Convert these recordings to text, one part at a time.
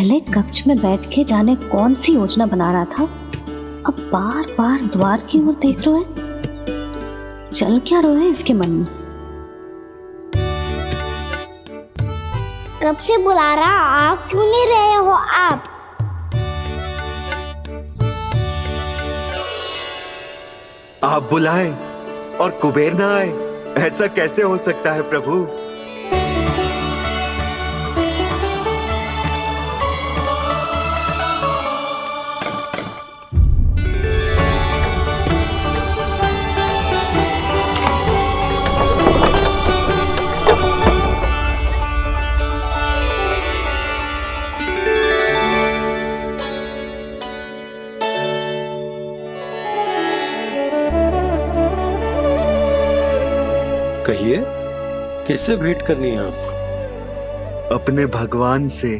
पहले कक्ष में बैठ के जाने कौन सी योजना बना रहा था, अब बार बार द्वार की ओर देख रहे हैं। चल क्या रहे हैं इसके मन में? कब से बुला रहा, आप क्यों नहीं रहे हो? आप बुलाएं और कुबेर ना आए, ऐसा कैसे हो सकता है प्रभु? कहिए, किससे भेंट करनी है आपको? अपने भगवान से।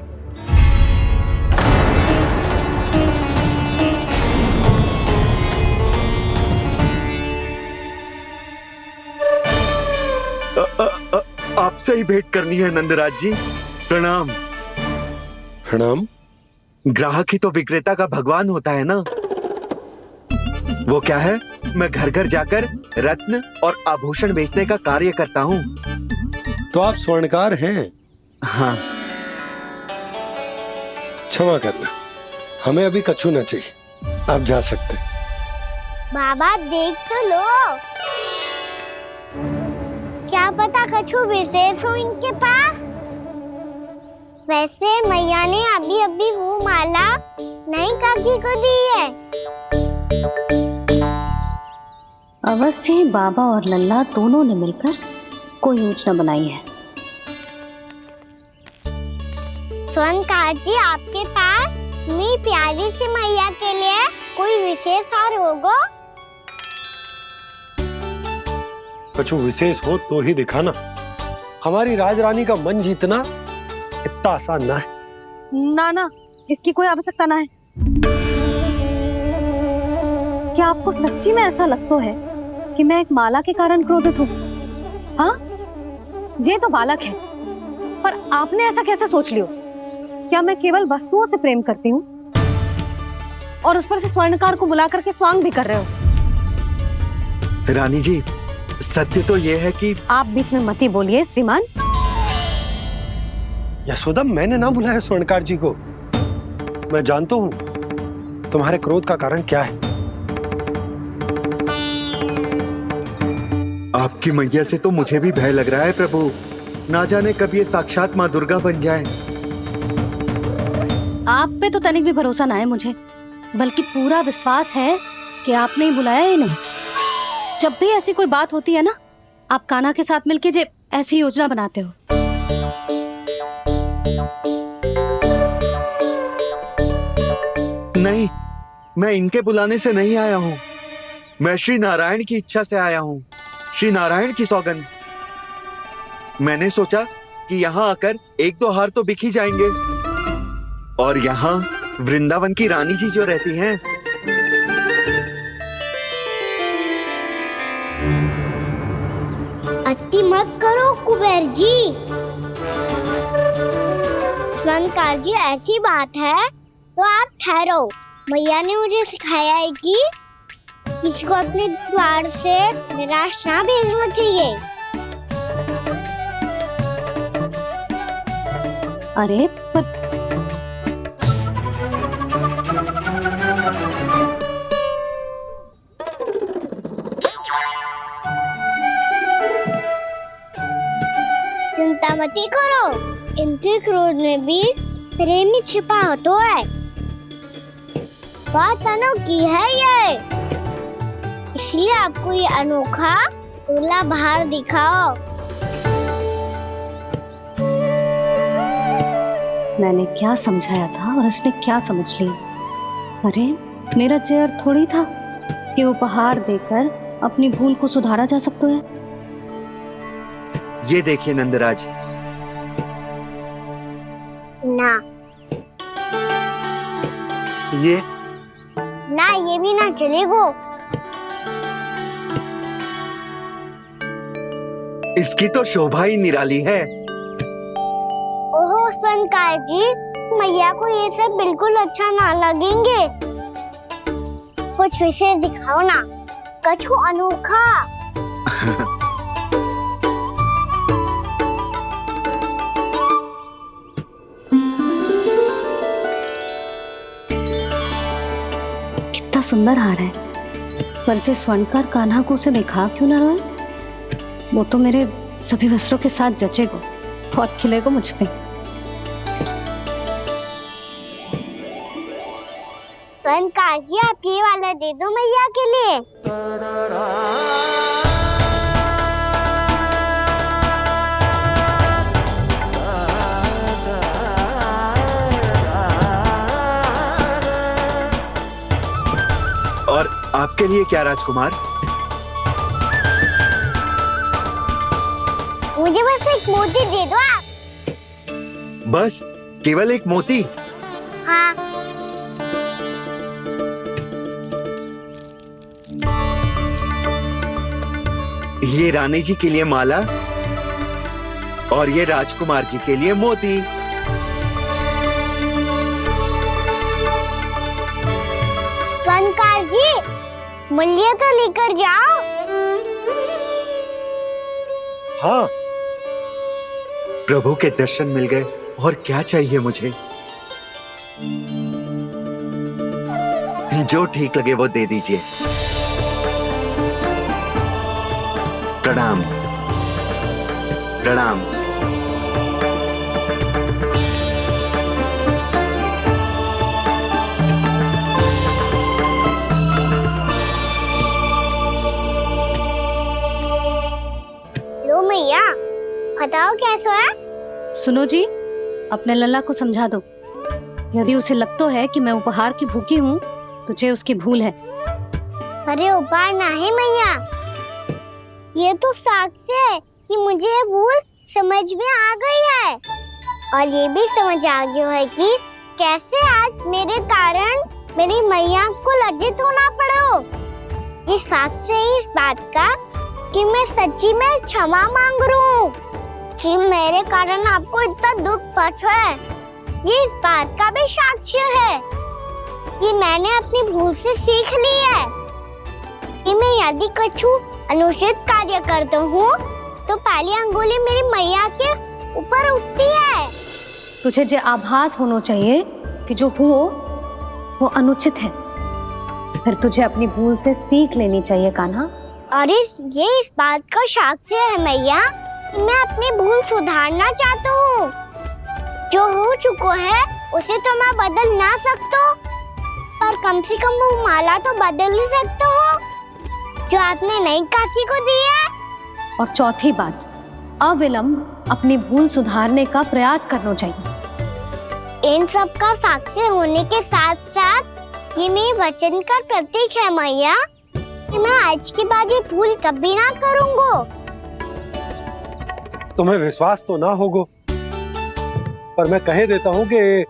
आपसे ही भेंट करनी है नंदराज जी। प्रणाम। प्रणाम। ग्राहक ही तो विक्रेता का भगवान होता है ना। वो क्या है, मैं घर घर जाकर रत्न और आभूषण बेचने का कार्य करता हूँ। तो आप स्वर्णकार हैं? हाँ। क्षमा करना, हमें अभी कछु न चाहिए, आप जा सकते हैं। बाबा देख तो लो, क्या पता कछु विशेष हो इनके पास। वैसे मैया ने अभी अभी वो माला नई काकी को दी है। अवश्य ही बाबा और लल्ला दोनों ने मिलकर कोई योजना बनाई है। स्वर्णकार जी, आपके पास मेरी प्यारी सी मैया के लिए कोई विशेष और होगा? कछु विशेष हो तो ही दिखाना। हमारी राजरानी का मन जीतना इतना आसान ना है। ना, इसकी कोई आवश्यकता ना है। क्या आपको सच्ची में ऐसा लगता है कि मैं एक माला के कारण क्रोधित हूँ? हाँ, ये तो बालक है, पर आपने ऐसा कैसे सोच लियो? क्या मैं केवल वस्तुओं से प्रेम करती हूँ और उस पर से स्वर्णकार को बुला करके स्वांग भी कर रहे हो? रानी जी, सत्य तो ये है कि आप बीच में मत ही बोलिए श्रीमान। यशोदा, मैंने ना बुलाया स्वर्णकार जी को। मैं जानता हूँ तुम्हारे क्रोध का कारण क्या है। आपकी मैया से तो मुझे भी भय लग रहा है प्रभु। ना जाने कब ये साक्षात माँ दुर्गा बन जाए। आप पे तो तनिक भी भरोसा ना है मुझे, बल्कि पूरा विश्वास है कि आपने ही बुलाया है इन्हें। जब भी ऐसी कोई बात होती है ना, आप कान्हा के साथ मिलके जे ऐसी योजना बनाते हो। नहीं, मैं इनके बुलाने से नहीं आया हूँ। मैं श्री नारायण की इच्छा से आया हूँ। श्री नारायण की सौगंध। मैंने सोचा कि यहाँ आकर एक दो हार तो बिक ही जाएंगे। और यहाँ वृंदावन की रानी जी जो रहती हैं, अति मत करो कुबेर जी। स्वर्णकार जी, ऐसी बात है तो आप ठहरो। मैया ने मुझे सिखाया है कि किसी को अपने द्वार से निराश ना भेजना चाहिए। अरे पर चिंता मत करो, इनके क्रोध में भी प्रेम ही छिपा तो है। बात अनोखी है ये, इसलिए आपको ये अनोखा दूल्हा बाहर दिखाओ। मैंने क्या समझाया था और उसने क्या समझ लिया? अरे मेरा चेयर थोड़ी था कि उपहार देकर अपनी भूल को सुधारा जा सकता है। ये देखिए नंदराज। ना, ये भी ना चलेगो। इसकी तो शोभा ही निराली है। ओहो स्वर्णकार जी, मैया को ये सब बिल्कुल अच्छा ना लगेंगे। कुछ विशेष दिखाओ ना, कछु अनोखा। कितना सुंदर हार है, पर जो स्वर्णकार कान्हा को उसे दिखा क्यों ना रहा है? वो तो मेरे सभी वस्त्रों के साथ जचेगा और खिलेगा मुझ पे। स्वर्णकार जी, आप ये वाला दे दो मैया के लिए। और आपके लिए क्या राजकुमार? मुझे बस एक मोती दे दो आप। बस केवल एक मोती? हाँ। ये रानी जी के लिए माला और ये राजकुमार जी के लिए मोती। स्वर्णकार जी, मूल्य तो लेकर जाओ। हाँ, प्रभु के दर्शन मिल गए और क्या चाहिए मुझे? जो ठीक लगे वो दे दीजिए। प्रणाम प्रणाम। लो मैया, बताओ कैसा है? सुनो जी, अपने लल्ला को समझा दो। यदि उसे लगता है कि मैं उपहार की भूखी हूँ तो ये उसकी भूल है। अरे उपहार ना है मैया, ये तो साक्ष्य है कि मुझे ये भूल समझ में आ गई है, और ये भी समझ आ गया है कि कैसे आज मेरे कारण मेरी मैया को लज्जित होना पड़ो। ये साक्ष्य है इस बात का कि मैं सच्ची में क्षमा मांग रहा हूँ कि मेरे कारण आपको इतना दुख पहुंचा है। ये इस बात का भी साक्ष्य है कि मैंने अपनी भूल से सीख ली है कि मैं यदि कछु अनुचित कार्य करता हूँ तो पहली अंगुली मेरी मैया के ऊपर उठती है। तुझे जो आभास होना चाहिए कि जो हुआ वो अनुचित है, फिर तुझे अपनी भूल से सीख लेनी चाहिए कान्हा। और ये इस बात का साक्ष्य है मैया कि मैं अपनी भूल सुधारना चाहता हूँ। जो हो चुका है उसे तो मैं बदल ना सकता, पर कम से कम वो माला तो बदल ही सकता हूँ जो आपने नई काकी को दी है। और चौथी बात, अविलंब अपनी भूल सुधारने का प्रयास करना चाहिए। इन सब का साक्षी होने के साथ साथ ये मेरे वचन का प्रतीक है मैया कि मैं आज के बाद ये भूल कभी ना करूँगा। तुम्हें विश्वास तो ना होगा, पर मैं कह देता हूँ कि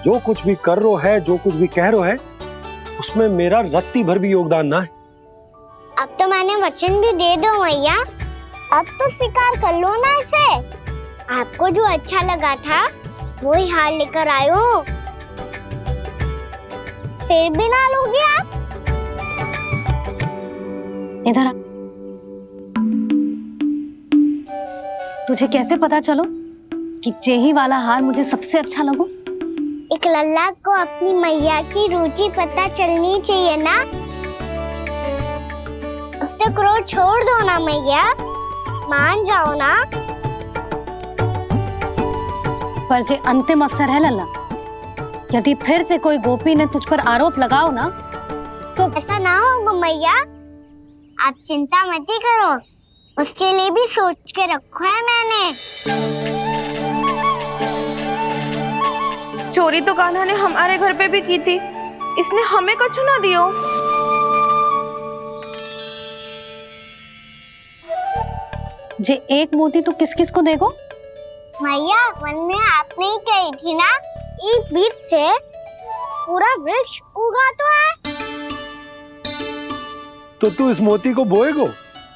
जो कुछ भी कर रो है, जो कुछ भी कह रो है, उसमें मेरा रत्ती भर भी योगदान ना है। अब तो मैंने वचन भी दे दो मैया, अब तो स्वीकार कर लो ना इसे। आपको जो अच्छा लगा था वही हार लेकर आयो, फिर भी ना लोगे आप? इधर आ। तुझे कैसे पता चलो कि जेही वाला हार मुझे सबसे अच्छा लगो? एक लल्ला को अपनी मैया की रुचि पता चलनी चाहिए ना। अब तो क्रोध छोड़ दो ना मैया, मान जाओ ना। पर जे अंतिम अवसर है लल्ला, यदि फिर से कोई गोपी ने तुझ पर आरोप लगाओ ना तो ऐसा ना होगा मैया, आप चिंता मत ही करो, उसके लिए भी सोच के रखो है मैंने। चोरी तो कान्हा ने हमारे घर पे भी की थी, इसने हमें कछु ना दियो। जे एक मोती तो किस किस को देगो? मैया, मन में आपने ही कही थी ना, एक बीज से पूरा वृक्ष उगा तो है। तो तू इस मोती को बोएगो?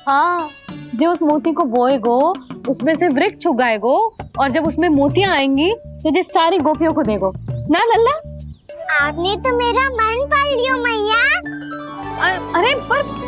हाँ, जो उस मोती को बोएगो उसमें से वृक्ष उगाएगो, और जब उसमें मोतियां आएंगी तो जिस सारी गोपियों को देगो। ना लल्ला। आपने तो मेरा मन पढ़ लियो मैया। अरे पर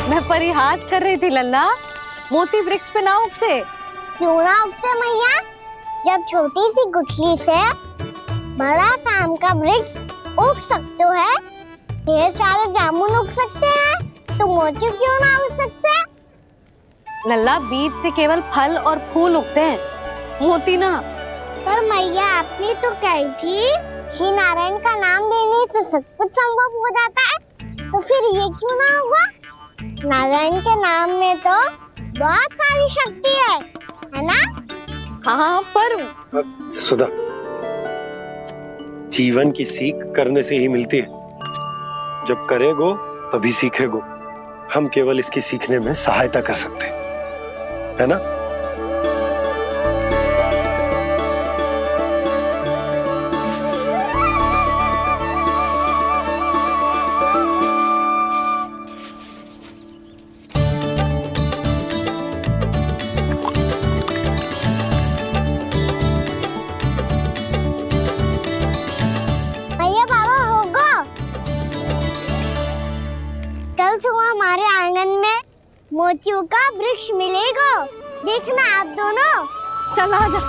मैं परिहास कर रही थी लल्ला, मोती वृक्ष पे ना उगते। क्यों ना उगते मैया? जब छोटी सी गुठली से बड़ा आम का वृक्ष उग सकते है, ढेर सारे जामुन उग सकते हैं, तो मोती क्यों ना उग सकते? लल्ला, बीज से केवल फल और फूल उगते हैं, मोती ना। पर मैया आपने तो कही थी श्री नारायण का नाम लेने से सब कुछ संभव हो जाता है, तो फिर ये क्यों ना होगा? नारायण के नाम में तो बहुत सारी शक्ति है ना? हाँ, पर सुधा, जीवन की सीख करने से ही मिलती है। जब करेगो तभी सीखेगो। हम केवल इसकी सीखने में सहायता कर सकते हैं, है ना? भैया बाबा होगो, कल सुबह हमारे आंगन में मोतियों का वृक्ष मिलेगा। देखना आप दोनों। चल आ जा।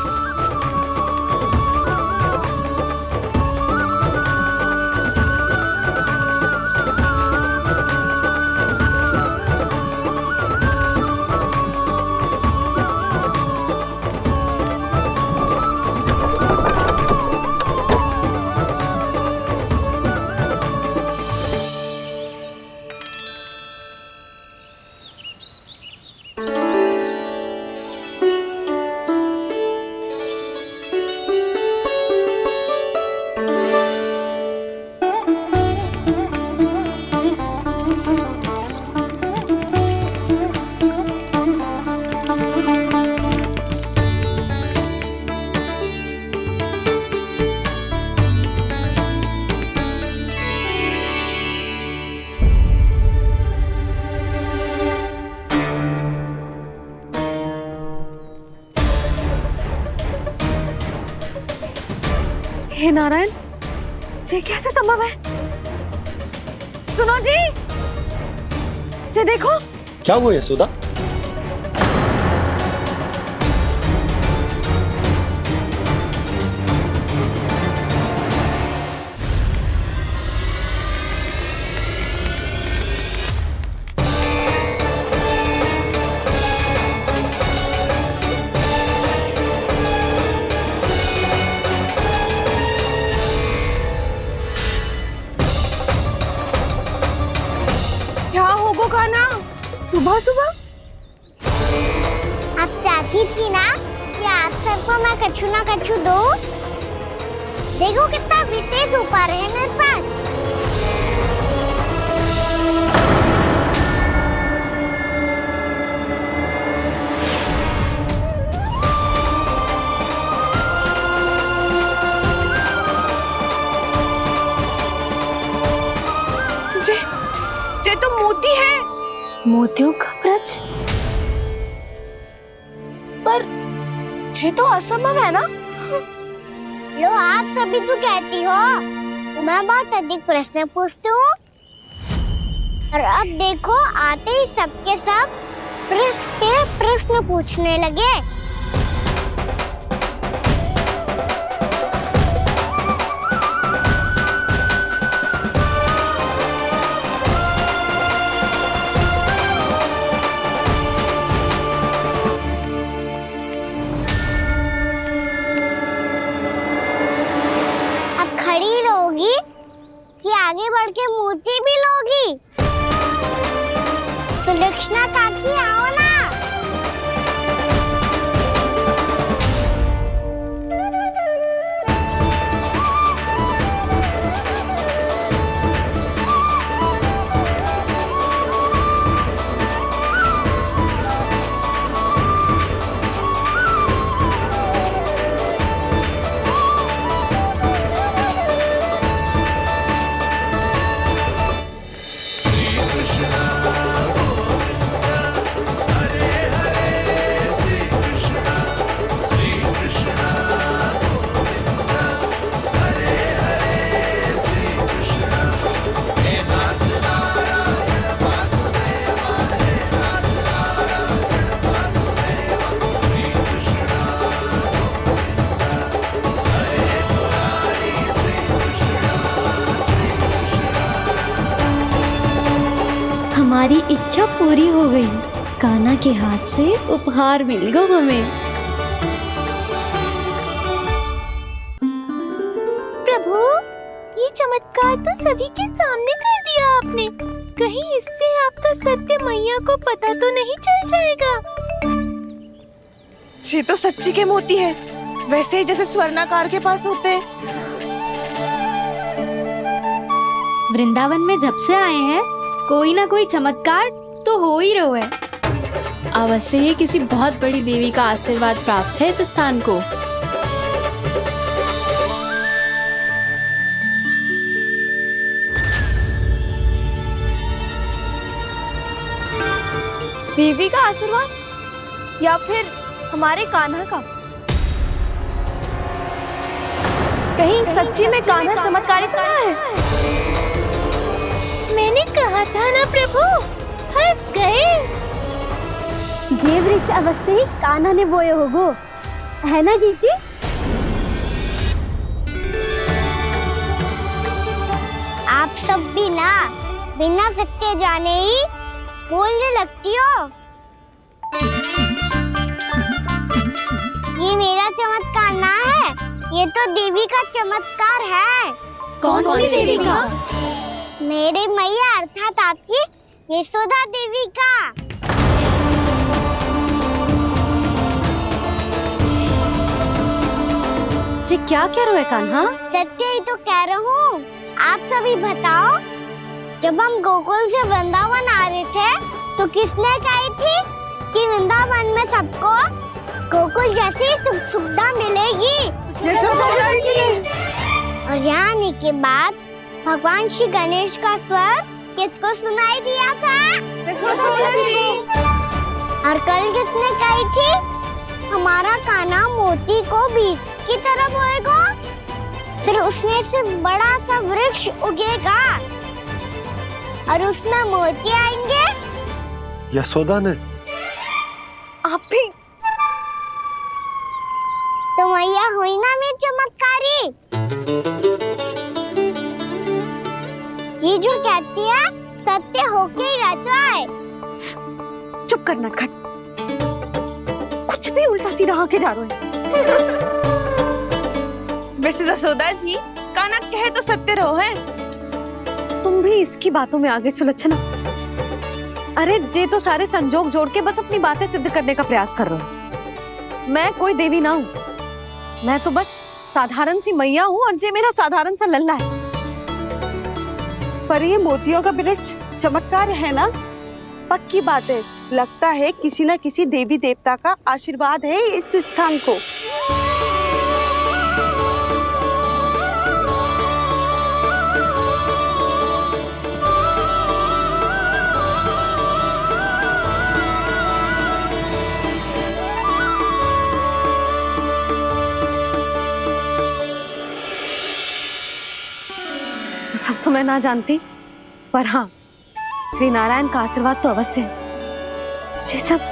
हे नारायण, ये कैसे संभव है? सुनो जी, ये देखो। क्या हुआ यशोदा? क्या होगो खाना सुबह सुबह? आप चाहती थी ना कि आप सबको मैं कछु ना कछु दूं? देखो कितना विशेष उपहार है मेरे पास। ये तो मोती है। मोतियों का वृक्ष? पर ये तो असंभव है ना? लो, आप सभी तो कहती हो मैं बहुत अधिक प्रश्न पूछती हूँ, और अब देखो आते ही सबके सब प्रश्न पे प्रश्न पूछने लगे। खड़ी रहोगी कि आगे बढ़ के मोती भी लोगी? सुलक्षणा काकी आओ ना। हमारी इच्छा पूरी हो गई। कान्हा के हाथ से उपहार मिल गया हमें। प्रभु, ये चमत्कार तो सभी के सामने कर दिया आपने। कहीं इससे आपका सत्य मैया को पता तो नहीं चल जाएगा? ये तो सच्ची के मोती है, वैसे ही जैसे स्वर्णाकार के पास होते हैं। वृंदावन में जब से आए हैं कोई ना कोई चमत्कार तो हो ही रहा है। अवश्य ही किसी बहुत बड़ी देवी का आशीर्वाद प्राप्त है इस स्थान को। देवी का आशीर्वाद या फिर हमारे कान्हा का? कहीं सच्ची में कान्हा चमत्कारी तो ना है? मैंने कहा था ना प्रभु, फंस गए। ये वृक्ष अवश्य ही कान्हा ने बोए होगो, है ना जीजी? आप सब भी ना बिना सत्य जाने ही बोलने लगती हो। ये मेरा चमत्कार ना है, ये तो देवी का चमत्कार है। कौन सी देवी का? मेरे मैया अर्थात आपकी यशोदा देवी का। जी क्या कह रहे हो कान्हा? सत्य ही तो कह रहा हूँ। आप सभी बताओ, जब हम गोकुल से वृंदावन आ रहे थे तो किसने कही थी कि वृंदावन में सबको गोकुल जैसी सुख सुविधा मिलेगी? यशोदा जी। और यहाँ आने के बाद भगवान श्री गणेश का स्वर किसको सुनाई दिया था? यशोदा जी। और कल किसने कही थी हमारा कान्हा मोती को बीज की तरह बोएगा, फिर उसमें से बड़ा सा वृक्ष उगेगा और उसमें मोती आएंगे? यशोदा ने? आप भी? तो मैया हुई ना मेरी चमत्कारी। ये जो कहती है सत्य होके ही रहता है। चुप कर नटखट, कुछ भी उल्टा सीधा आके जा रहे हैं। वैसे यशोदा जी, कान्हा कहे तो सत्य रहो है। तुम भी इसकी बातों में आगे सुलझना। अरे जे तो सारे संजोग जोड़ के बस अपनी बातें सिद्ध करने का प्रयास कर रहे हो। मैं कोई देवी ना हूँ, मैं तो बस साधारण सी मैया हूँ और जे मेरा साधारण सा लल्ला है। पर ये मोतियों का वृक्ष चमत्कार है ना? पक्की बात है, लगता है किसी न किसी देवी देवता का आशीर्वाद है इस स्थान को। सब तो मैं ना जानती, पर हाँ, श्री नारायण का आशीर्वाद तो अवश्य है। ये सब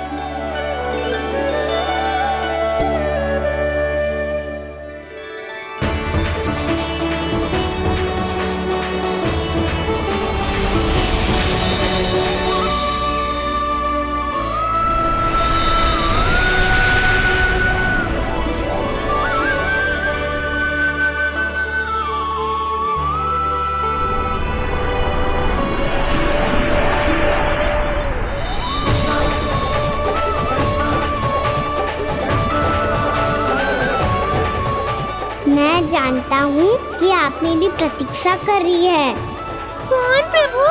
मैं जानता हूँ कि आप मेरी प्रतीक्षा कर रही है। कौन प्रभु?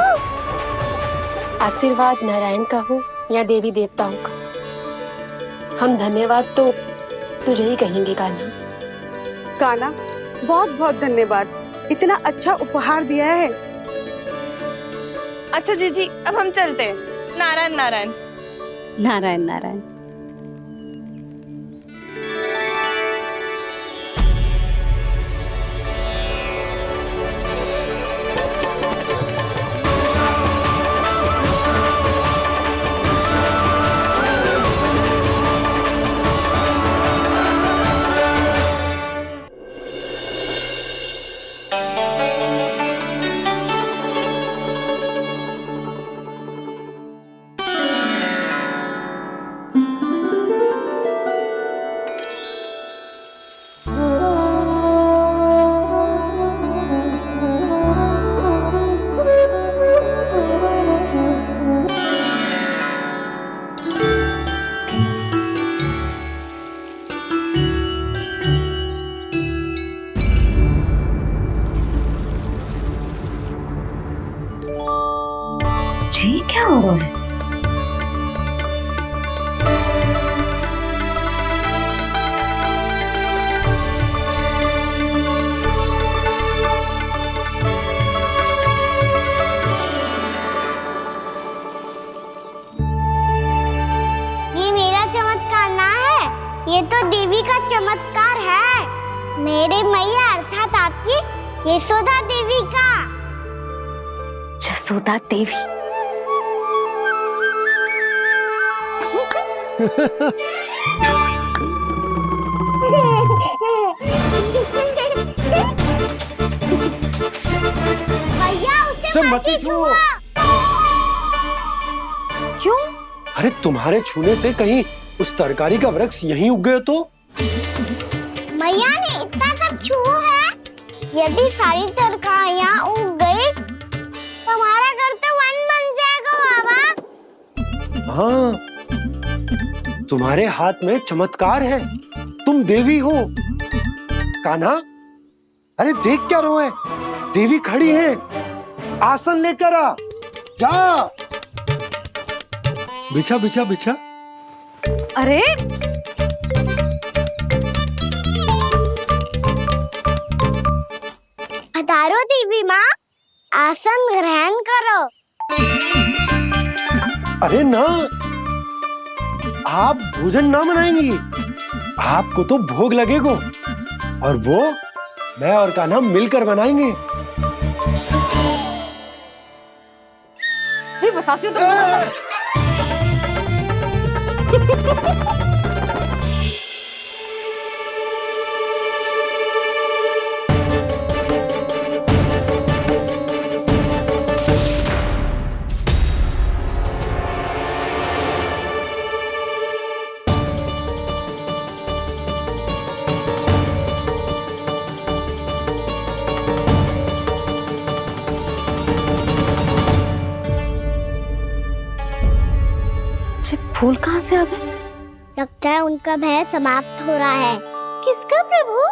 आशीर्वाद नारायण का हो या देवी देवताओं का, हम धन्यवाद तो तुझे ही कहेंगे कान्हा। कान्हा, बहुत बहुत धन्यवाद, इतना अच्छा उपहार दिया है। अच्छा जीजी, अब हम चलते हैं। नारायण नारायण। नारायण नारायण। ये क्या हो रहा है? ये मेरा चमत्कार ना है, ये तो देवी का चमत्कार है। मेरे मैया अर्थात आपकी यशोदा देवी का। यशोदा देवी। भैया उसे मत छुओ। क्यों? अरे तुम्हारे छूने से कहीं उस तरकारी का वृक्ष यहीं उग गए तो? मैया ने इतना सब छुआ है, यदि सारी तरकारियां उग गई तो हमारा घर तो वन बन जाएगा बाबा। हाँ, तुम्हारे हाथ में चमत्कार है, तुम देवी हो। कान्हा, अरे देख क्या रहो है, देवी खड़ी है, आसन लेकर आ, जा। बिछा बिछा बिछा। अरे पधारो देवी माँ, आसन ग्रहण करो। अरे ना, आप भोजन ना बनाएंगी, आपको तो भोग लगेगा और वो मैं और कान्हा मिलकर बनाएंगे। भी बताती हूँ तुमको। फूल कहाँ से आ गए? लगता है उनका भय समाप्त हो रहा है। किसका प्रभु?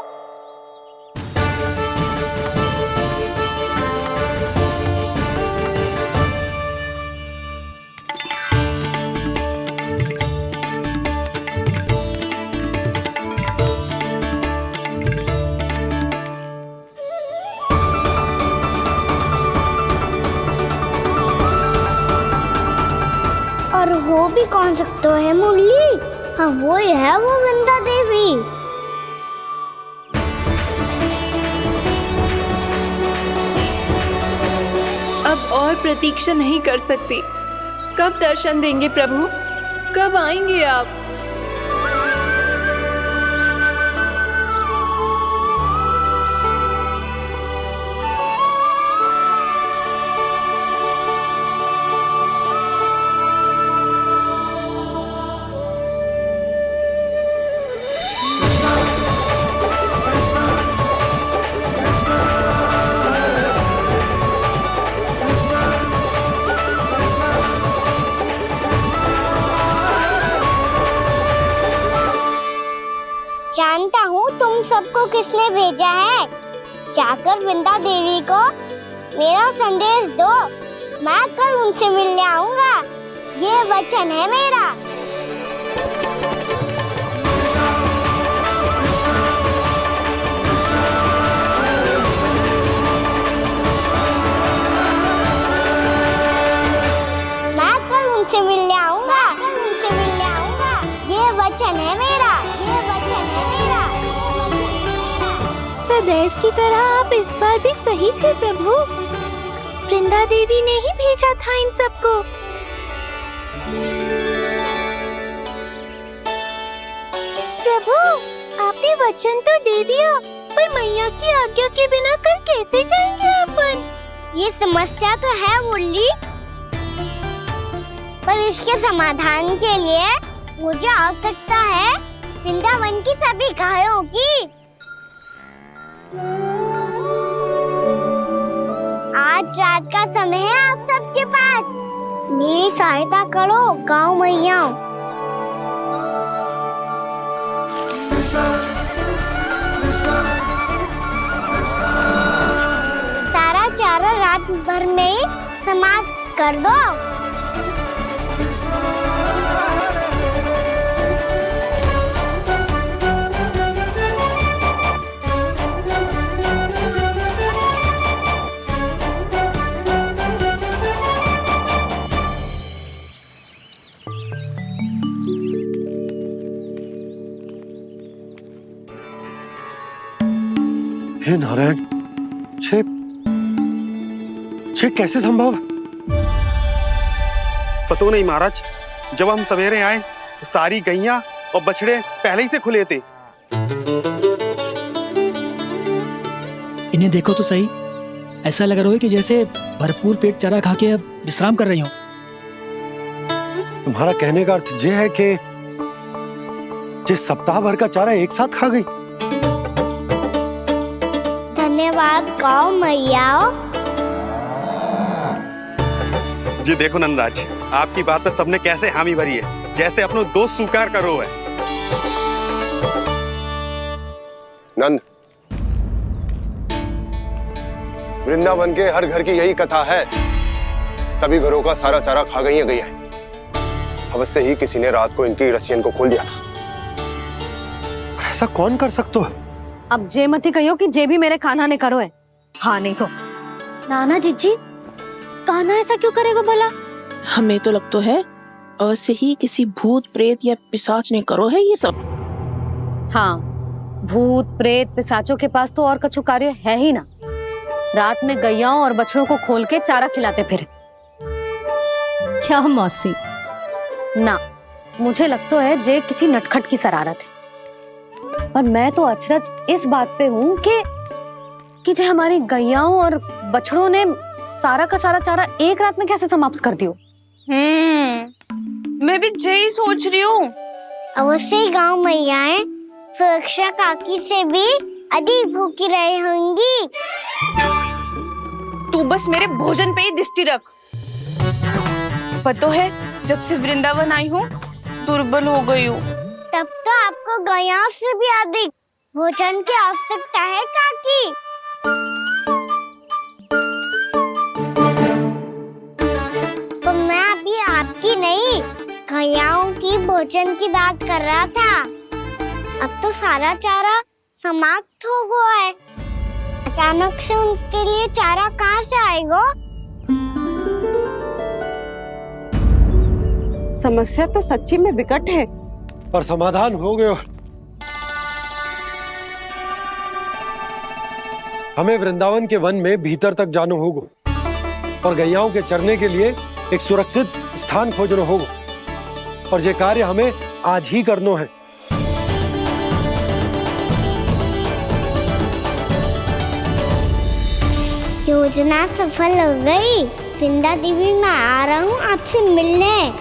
और हो भी कौन सकता है मुरली? हाँ वो ही है, वो वृंदा देवी। अब और प्रतीक्षा नहीं कर सकती। कब दर्शन देंगे प्रभु? कब आएंगे आप? जानता हूँ तुम सबको किसने भेजा है। जाकर वृंदा देवी को मेरा संदेश दो, मैं कल उनसे मिलने आऊंगा, ये वचन है मेरा। मैं कल उनसे मिलने आऊंगा, ये वचन है मेरा, ये वचन है मेरा। सदैव की तरह आप इस बार भी सही थे प्रभु। वृंदा देवी ने ही भेजा था इन सबको। प्रभु, आपने वचन तो दे दिया, पर मैया की आज्ञा के बिना कल कैसे जाएंगे अपन? ये समस्या तो है मुरली, पर इसके समाधान के लिए मुझे आवश्यकता है वृंदावन की सभी गायों की। आज रात का समय है आप सबके पास, मेरी सहायता करो गाँव मैया। सारा चारा रात भर में समाप्त कर दो। हे नारायण, छे कैसे संभव? पता नहीं महाराज, जब हम सवेरे आए तो सारी गैया और बछड़े पहले ही से खुले थे। इन्हें देखो तो सही, ऐसा लग रहा है कि जैसे भरपूर पेट चारा खा के अब विश्राम कर रही हो। तुम्हारा कहने का अर्थ यह है कि जिस सप्ताह भर का चारा एक साथ खा गई। धन्यवाद गाओ मैया। जी देखो नंदराज, आपकी बात पे सबने कैसे हामी भरी है, जैसे अपनो दोस्त स्वीकार करो है। नंद, वृंदावन के हर घर की यही कथा है, सभी घरों का सारा चारा खा गई है। अवश्य ही किसी ने रात को इनकी रस्सियन को खोल दिया था। ऐसा कौन कर सकता है? अब जे मत ही कहियो कि जे भी मेरे कान्हा ने करो है। हाँ नहीं तो नाना जीजी, कान्हा ऐसा क्यों करेगा भला? हमें तो लगता है अवश्य ही किसी भूत प्रेत या पिशाच ने करो है ये सब। हाँ, भूत प्रेत पिशाचों के पास तो और कछु कार्य है ही ना। रात में गैयाओं और बछड़ों को खोल के चारा खिलाते फिर। क्या मौसी? ना, मुझे लगता है जे किसी नटखट की शरारत है। पर मैं तो अचरज इस बात पे हूँ कि जो हमारी गैयाओं और बछड़ों ने सारा का सारा चारा एक रात में कैसे समाप्त कर दियो। मैं भी यही सोच रही हूँ। अवश्य ही गाँव मैयाएं सुरक्षा काकी से भी अधिक भूखी रही होंगी। तू बस मेरे भोजन पे ही दृष्टि रख। पता है, जब से वृंदावन आई हूँ दुर्बल हो गई हूँ। तब तो आपको गैयाओं से भी अधिक भोजन की आवश्यकता है काकी। तो मैं अभी आपकी नहीं, गैयाओं की भोजन की बात कर रहा था। अब तो सारा चारा समाप्त हो गया है। अचानक से उनके लिए चारा कहाँ से आएगा? समस्या तो सच्ची में विकट है, पर समाधान हो गयो। हमें वृंदावन के वन में भीतर तक जाना होगा और गैयाओं के चरने के लिए एक सुरक्षित स्थान खोजना होगा, और ये कार्य हमें आज ही करना है। योजना सफल हो गई। वृंदा देवी, मैं आ रहा हूँ आपसे मिलने।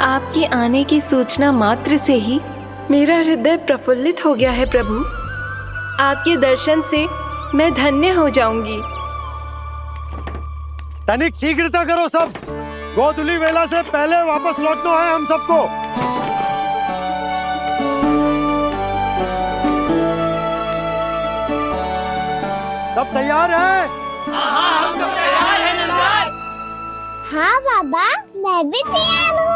आपके आने की सूचना मात्र से ही मेरा हृदय प्रफुल्लित हो गया है प्रभु। आपके दर्शन से मैं धन्य हो जाऊंगी। तनिक शीघ्रता करो सब, गोधुली वेला से पहले वापस लौटना है हम सबको। सब तैयार है? हाँ, हम सब तैयार हैं नंदराज। हाँ बाबा, मैं भी तैयार हूँ।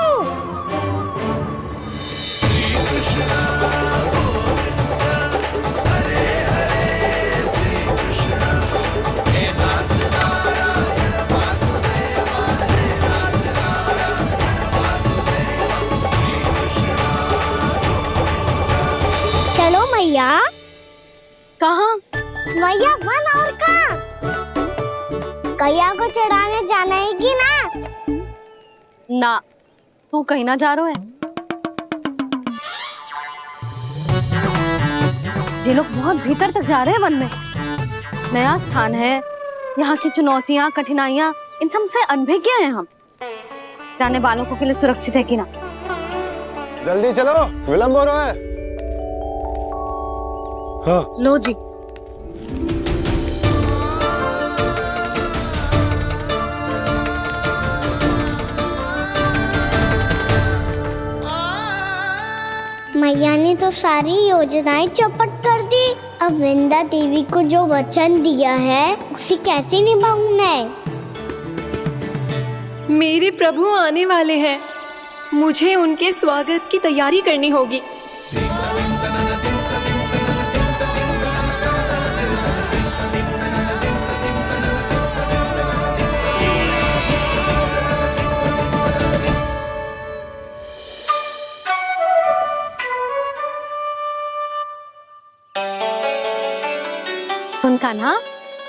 चलो मैया। कहाँ? मैया वन और कहाँ? गैया को चढ़ाने जाना है कि ना? ना, तू कहीं ना जा रहा है। ये लोग बहुत भीतर तक जा रहे हैं वन में। नया स्थान है, यहाँ की चुनौतियाँ कठिनाइयाँ इन सब से अनभिज्ञ हैं हम। जाने वालों के लिए सुरक्षित है कि ना? जल्दी चलो, विलंब हो रहा है। हाँ। लो जी। मैया ने तो सारी योजनाएं चौपट कर दी। अब वृंदा देवी को जो वचन दिया है उसे कैसे निभाऊं मैं? मेरे प्रभु आने वाले हैं, मुझे उनके स्वागत की तैयारी करनी होगी। कान्हा,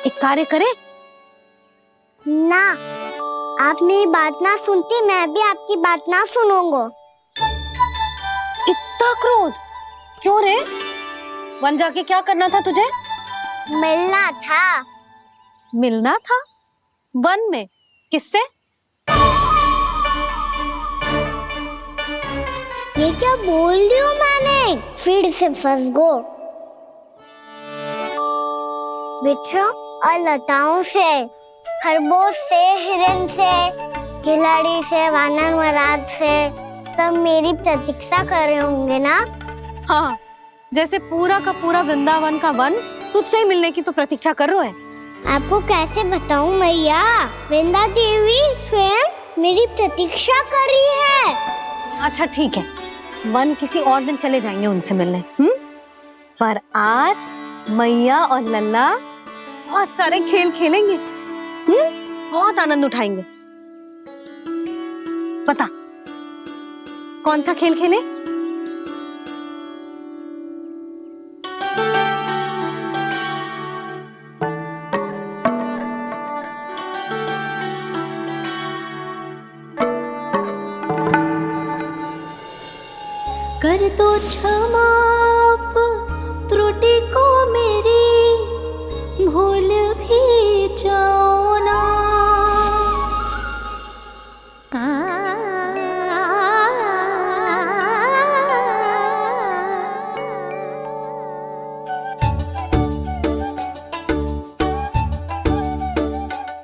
एक कार्य करे? ना, आप मेरी बात ना सुनती, मैं भी आपकी बात ना सुनूंगा। इतना क्रोध क्यों रे? वन जाके क्या करना था तुझे? मिलना था। मिलना था? वन में? किससे? ये क्या बोल रही हूँ मैंने? फिर से फंस गो। बिच्छू और लताओं से, खरगोश से, हिरन से, खिलाड़ी से, वानर महाराज से, सब मेरी प्रतीक्षा कर रहे होंगे ना? हाँ, जैसे पूरा का पूरा वृंदावन का वन तुझसे ही मिलने की तो प्रतीक्षा कर रहा है। आपको कैसे बताऊं मैया? वृंदा देवी स्वयं मेरी प्रतीक्षा कर रही है। अच्छा ठीक है, वन किसी और दिन चले जाएंगे उनसे मिलने। पर आज मैया और लल्ला बहुत सारे खेल खेलेंगे। बहुत आनंद उठाएंगे। बता, कौन सा खेल खेले? कर दो क्षमा त्रुटि को मेरी, भूल भी जाओ ना।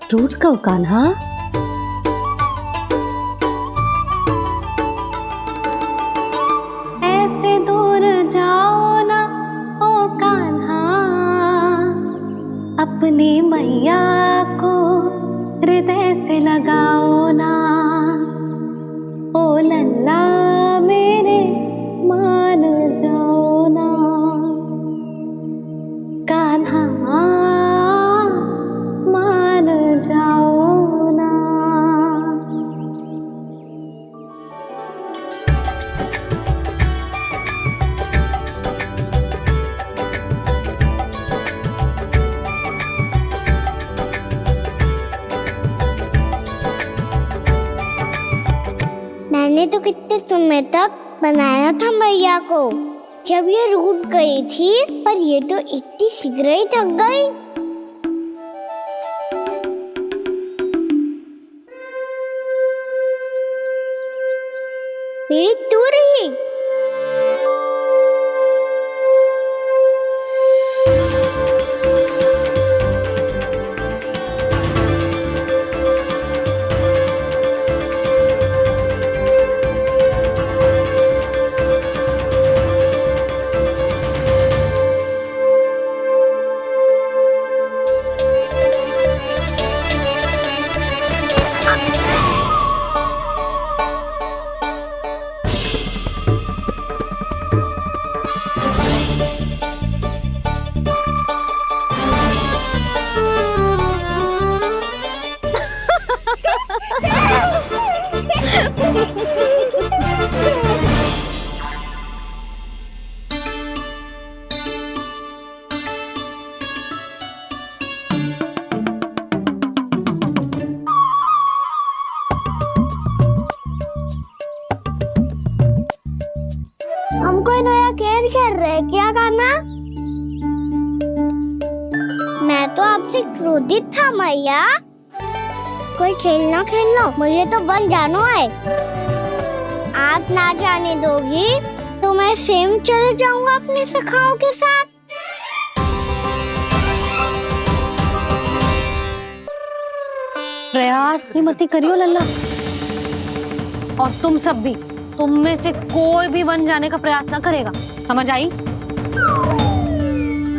टूट कब कान्हा? ऐसे दूर जाओ ना ओ कान्हा, अपनी मैया को हृदय से लगाओ ना। ओ लल्ला मेरे मान जाओ ना, कान्हा मान जाओ ना। मैंने तो कितने समय तक बनाया था मैया को, जब ये रूठ गई थी, पर ये तो इतनी शीघ्र ही थक गई। मेरी दूर ही। हम कोई नया खेल खेल रहे हैं क्या करना? मैं तो आपसे क्रोधित था मैया। कोई खेलना खेल लो, मुझे तो वन जाना है। आप ना जाने दोगी तो मैं स्वयं चले जाऊंगा अपने सखाओं के साथ। प्रयास भी मत करियो लल्ला, और तुम सब भी, तुम में से कोई भी वन जाने का प्रयास ना करेगा, समझ आई?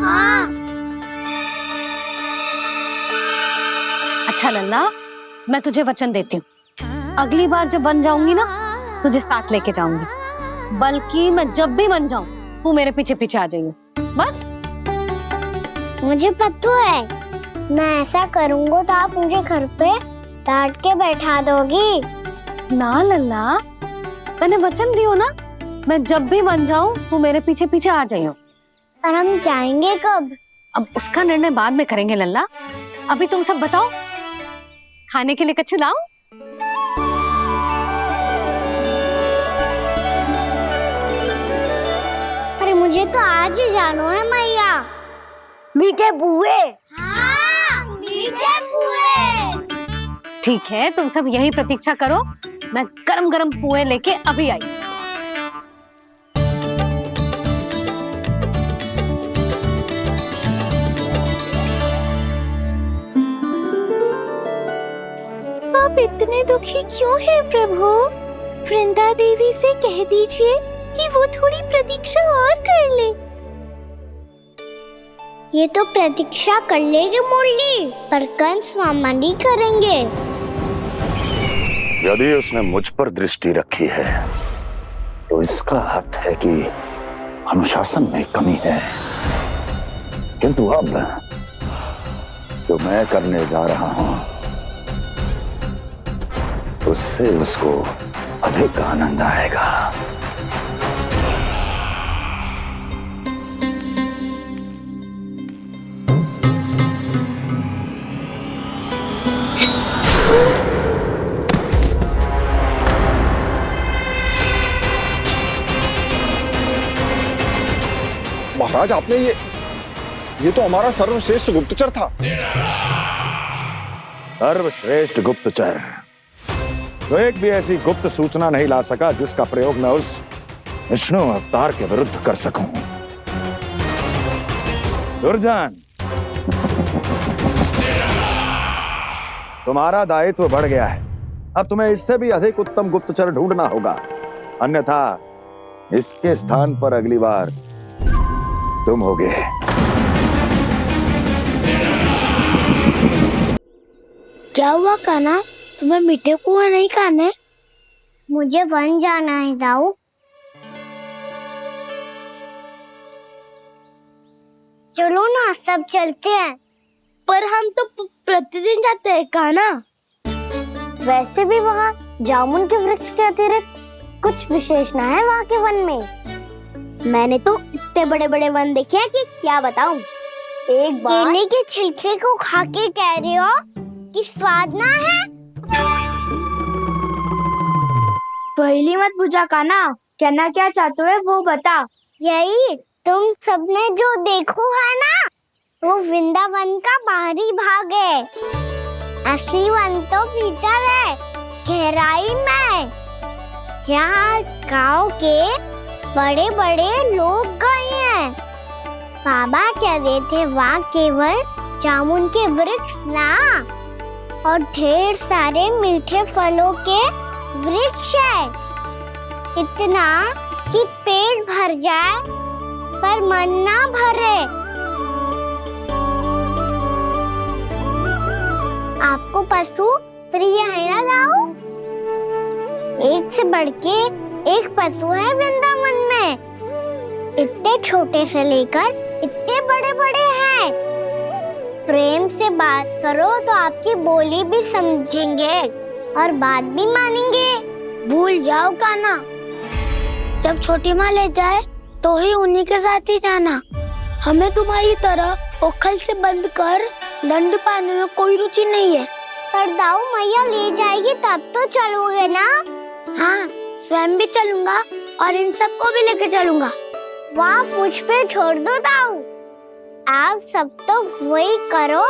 हाँ। अच्छा लल्ला, मैं तुझे वचन देती हूँ, अगली बार जब वन जाऊंगी ना, तुझे साथ लेके जाऊंगी। बल्कि मैं जब भी वन जाऊं, तू मेरे पीछे पीछे आ जाइयो, बस। मुझे पता है, मैं ऐसा करूंगा तो आप मुझे घर पे डांट के बैठा दोगी। ना लल्ला, मैंने वचन दियो ना, मैं जब भी वन जाऊं तू मेरे पीछे पीछे आ जाइयो। पर हम जाएंगे कब? अब उसका निर्णय बाद में करेंगे लल्ला। अभी तुम सब बताओ, खाने के लिए कच्छ लाऊं? अरे मुझे तो आज ही जाना है मैया। मीठे पुए। हाँ, मीठे पुए। ठीक है, तुम सब यही प्रतीक्षा करो, मैं गरम गरम पुए लेके अभी आई। आप इतने दुखी क्यों हैं प्रभु? वृंदा देवी से कह दीजिए कि वो थोड़ी प्रतीक्षा और कर ले। ये तो प्रतीक्षा कर लेगी मुरली, पर कंस मामा नहीं करेंगे। यदि उसने मुझ पर दृष्टि रखी है तो इसका अर्थ है कि अनुशासन में कमी है। किंतु अब जो मैं करने जा रहा हूं उससे उसको अधिक आनंद आएगा। महाराज, आपने ये तो हमारा सर्वश्रेष्ठ गुप्तचर था। सर्वश्रेष्ठ गुप्तचर तो एक भी ऐसी गुप्त सूचना नहीं ला सका जिसका प्रयोग मैं उस विष्णु अवतार के विरुद्ध कर सकूं। दुर्जन, तुम्हारा दायित्व बढ़ गया है। अब तुम्हें इससे भी अधिक उत्तम गुप्तचर ढूंढना होगा, अन्यथा इसके स्थान पर अगली बार तुम होगे। क्या हुआ कान्हा, तुम्हें मीठे पुआ नहीं खाने? मुझे वन जाना है दाऊ। चलो ना, सब चलते हैं। पर हम तो प्रतिदिन जाते हैं कान्हा। वैसे भी वहाँ जामुन के वृक्ष के अतिरिक्त कुछ विशेष ना है वहाँ के वन में। मैंने तो इतने बड़े बड़े वन देखे हैं कि क्या बताऊं। एक बार केले के छिलके को खा के कह रहे हो कि स्वाद ना है? पहली मत पूछा कान्हा, कहना क्या चाहते हो वो बता। यही तुम सबने जो देखो है ना, वो वृंदावन का बाहरी भाग है। असली वन तो भीतर है, गहराई में, जहाँ गाँव के बड़े बड़े लोग गए हैं। बाबा कह रहे थे वहाँ केवल जामुन के वृक्ष ना, और ढेर सारे मीठे फलों के वृक्ष है। इतना कि पेट भर जाए पर मन ना भरे। आपको पशु प्रिय है ना दाऊ? एक से बढ़ के एक पशु है वृंदावन में। इतने छोटे से लेकर इतने बड़े बड़े हैं। प्रेम से बात करो तो आपकी बोली भी समझेंगे और बात भी मानेंगे। भूल जाओ कान्हा, जब छोटी माँ ले जाए तो ही उन्हीं के साथ ही जाना। हमें तुम्हारी तरह ओखल से बंद कर दंड पाने में कोई रुचि नहीं है। पर दाऊ मैया ले जाएगी तब तो चलोगे ना? हाँ, स्वयं भी चलूंगा और इन सबको भी लेके चलूंगा। वहाँ मुझ पे छोड़ दो दाऊ। आप सब तो वही करो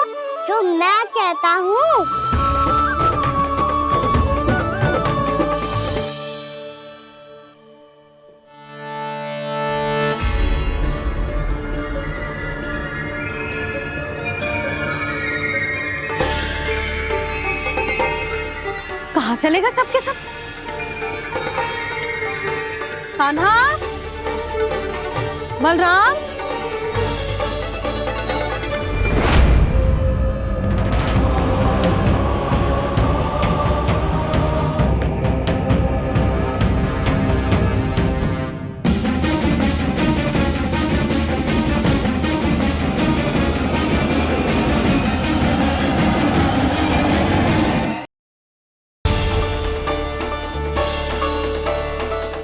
जो मैं कहता हूँ। कहाँ चलेगा सबके सब? कान्हा, बलराम,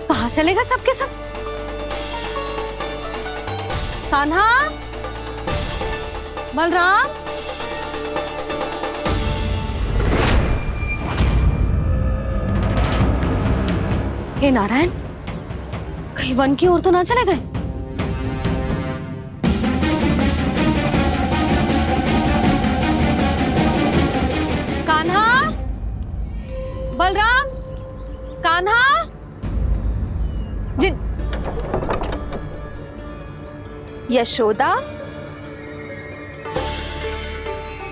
कहाँ चलेगा सबके सब? कान्हा, बलराम, हे नारायण, कहीं वन की ओर तो ना चले गए? कान्हा, बलराम, कान्हा, जिन यशोदा,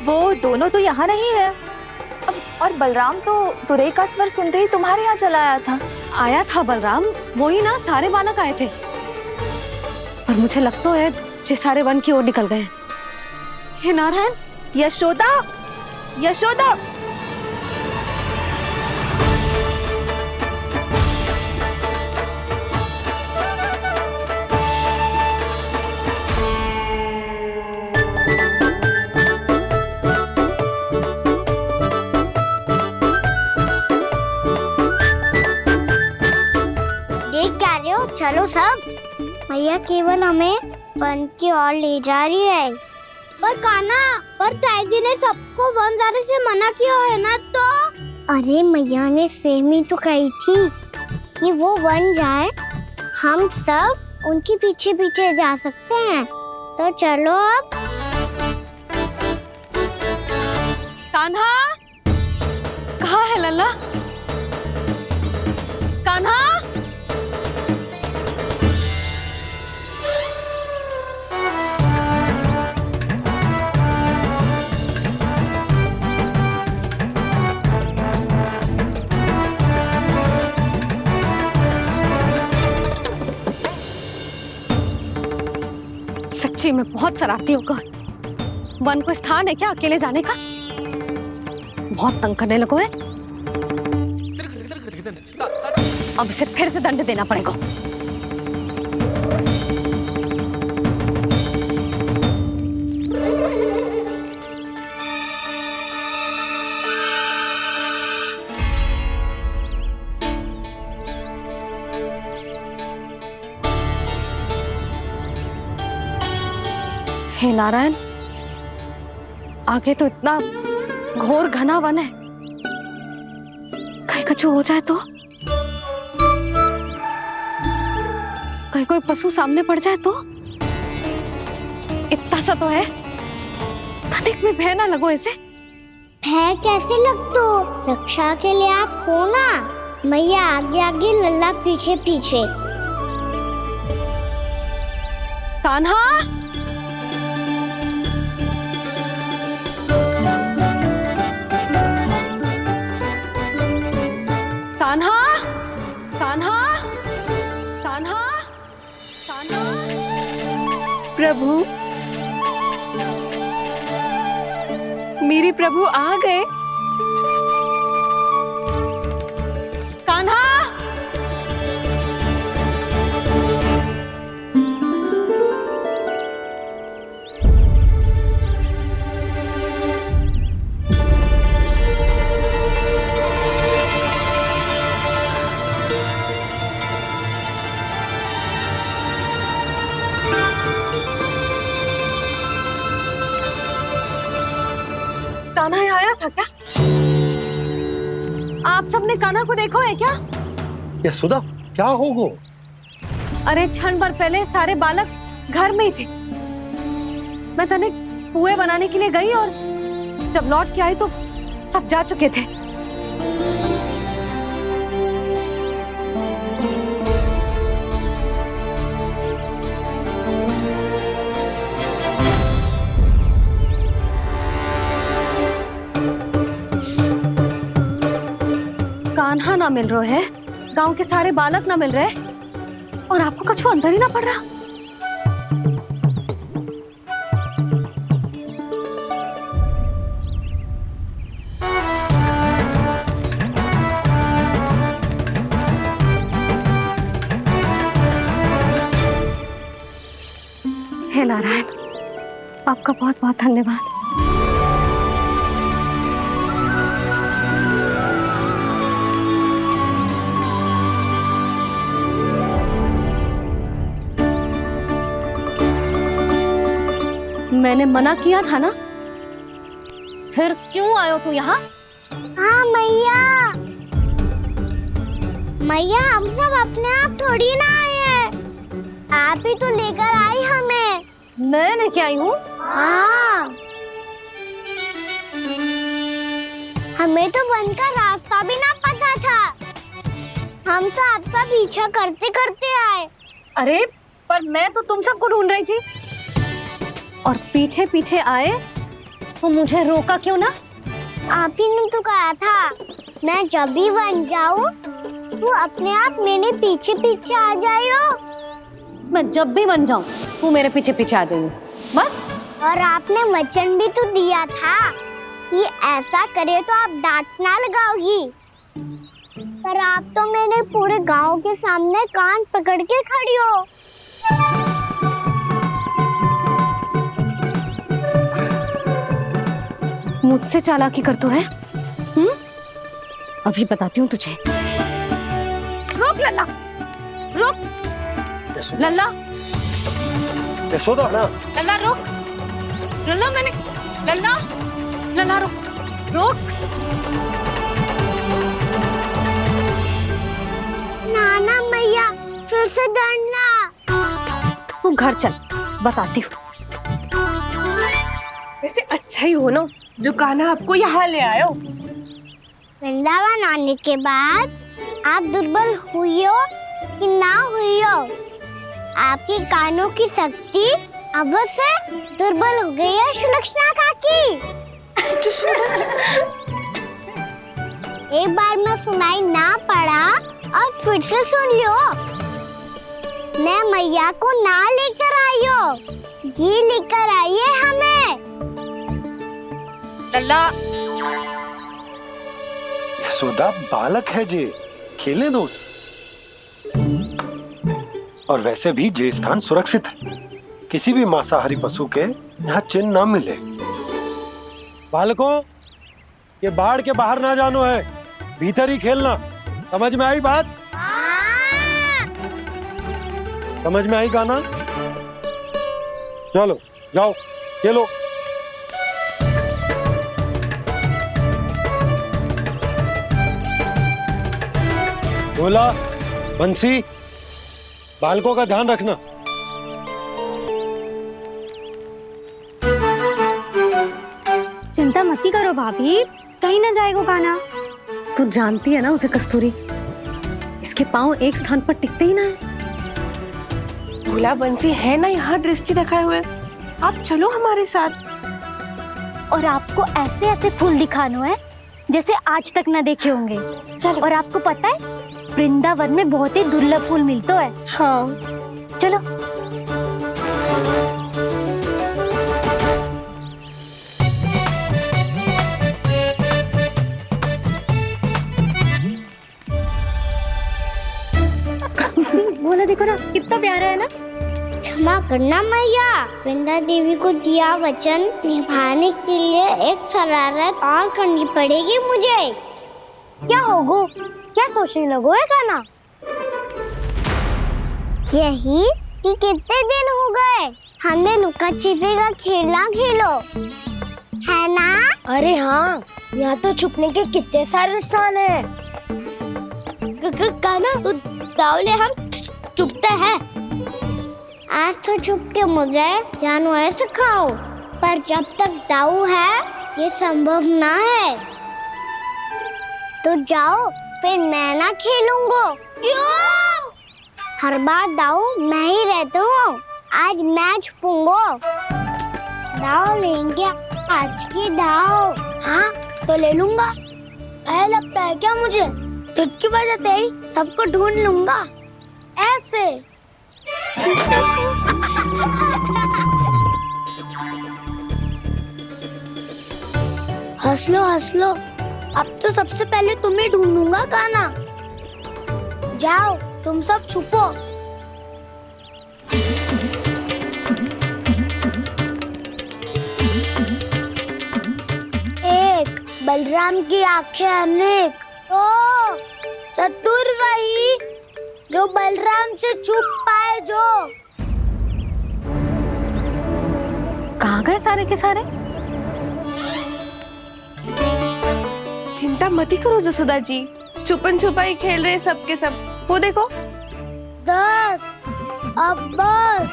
वो दोनों तो यहाँ नहीं है। और बलराम तो तुरई का स्वर सुनते ही तुम्हारे यहाँ चला आया था। आया था बलराम, वही ना सारे बालक आए थे। पर मुझे लगता तो है जे सारे वन की ओर निकल गए। हे नारायण, यशोदा, यशोदा, देख क्या रहे हो? चलो सब। मैया केवल हमें वन की ओर ले जा रही है। पर कान्हा, पर ताई जी ने सबको वन जाने से मना किया है ना, तो अरे मैया ने सेम ही तो कही थी कि वो वन जाए, हम सब उनके पीछे पीछे जा सकते हैं। तो चलो अब। कान्हा, कहाँ है लल्ला? कान्हा, सच्ची में बहुत शरारती होगा। वन को स्थान है क्या अकेले जाने का? बहुत तंग करने लगो है। अब इसे फिर से दंड देना पड़ेगा। हे नारायण, आगे तो इतना घोर घना वन है, कहीं कुछ हो जाए तो? कहीं कोई पशु सामने पड़ जाए तो? इतना सा तो है, तनिक भी भय ना लगो इसे। भय कैसे लग तो? रक्षा के लिए आप हो ना। मैया आगे आगे, लल्ला पीछे पीछे। कान्हा, कान्हा, कान्हा, कान्हा, कान्हा। प्रभु, मेरे प्रभु आ गए। कान्हा, कान्हा यहाँ आया था क्या? आप सबने कान्हा को देखो है क्या? यशोदा, क्या होगा? अरे क्षण भर पहले सारे बालक घर में ही थे। मैं तनिक पुए बनाने के लिए गई और जब लौट के आई तो सब जा चुके थे। कान्हा ना मिल रहे है, गांव के सारे बालक ना मिल रहे, और आपको कछु अंदर ही ना पड़ रहा। हे नारायण, आपका बहुत बहुत धन्यवाद। मैंने मना किया था ना, फिर क्यों आयो तू यहाँ? हाँ मैया, मैया हम सब अपने आप थोड़ी ना आए हैं, आप ही तो लेकर आई हमें। मैं लेके आई हूँ? हाँ, हमें तो वन का रास्ता भी ना पता था, हम तो आपका पीछा करते करते आए। अरे पर मैं तो तुम सबको ढूंढ रही थी, और पीछे पीछे आए तो मुझे रोका क्यों ना? आप ही ने तो कहा था मैं जब भी बन जाऊं तू अपने आप मेरे पीछे पीछे आ जाइयो। मैं जब भी बन जाऊं तू मेरे पीछे पीछे आ जाइयो, बस। और आपने वचन भी तो दिया था कि ऐसा करे तो आप डांट ना लगाओगी, पर आप तो मेरे पूरे गांव के सामने कान पकड़ के खड़ी हो। मुझसे चालाकी कर तू है? अभी बताती हूँ तुझे। रुक लल्ला, रुक लल्ला, यशोदा ना, लल्ला रुक, लल्ला मैंने, लल्ला, लल्ला रुक, रुक। नाना मैया फिर से डरना। तू घर चल, बताती हूँ। वैसे अच्छा ही हो ना जो कान्हा आपको यहाँ ले आयो। वृंदावन आने के बाद आप दुर्बल हुई हो कि ना हुई हो, आपके कानों की शक्ति अब से दुर्बल हो गई है सुलक्षणा काकी। एक बार में सुनाई ना पड़ा और फिर से सुन लो। मैं मैया को ना लेकर आई हो, जी लेकर आई है हमें। लल्ला, यशोदा बालक है जे, खेले दो। और वैसे भी ये स्थान सुरक्षित है, किसी भी मांसाहारी पशु के यहाँ चिन्ह ना मिले। बालकों, ये बाढ़ के बाहर ना जानो है, भीतर ही खेलना। समझ में आई बात? समझ में आई गाना? चलो जाओ खेलो। बोला बंसी, बालकों का ध्यान रखना। चिंता मती करो भाभी, कहीं ना जाएगा कान्हा। तू जानती है ना उसे कस्तूरी, इसके पांव एक स्थान पर टिकते ही ना है। भोला बंसी है ना यहाँ दृष्टि रखाए हुए, आप चलो हमारे साथ। और आपको ऐसे ऐसे फूल दिखानो है जैसे आज तक न देखे होंगे। चलो। और आपको पता है वृंदावन में बहुत ही दुर्लभ फूल मिलते हैं। हाँ चलो। बोला देखो ना कितना प्यारा है ना। क्षमा करना मैया, वृंदा देवी को दिया वचन निभाने के लिए एक शरारत और करनी पड़ेगी मुझे। क्या होगो? क्या सोचने लगो है कान्हा? यही कि कितने दिन हो गए हमने लुका छिपी का खेलना खेलो, है ना? अरे हाँ, यहाँ तो छुपने के कितने सारे स्थान है। कान्हा तो दावले हम छुपते हैं। आज तो छुप के मुझे जानवर सिखाओ, पर जब तक दाऊ है ये संभव ना है। तो जाओ, फिर मैं ना खेलूंगा। क्यों? हर बार दाऊ मैं ही रहता हूँ, आज मैं छुपूंगा। दाऊ लेंगे आज की दाऊ। हाँ तो ले लूंगा। ऐसा लगता है क्या मुझे? चुटकी बजाते ही सबको ढूंढ लूंगा ऐसे। हंस लो, अब तो सबसे पहले तुम्हें ढूंढूंगा कान्हा। जाओ तुम सब छुपो। एक बलराम की आंखें अनेक, ओ चतुर वही जो बलराम से छुप पाए। जो कहाँ गए सारे के सारे? चिंता मत करो जसोदा जी, छुपन छुपाई खेल रहे सब के सब। वो देखो 10 अब बस,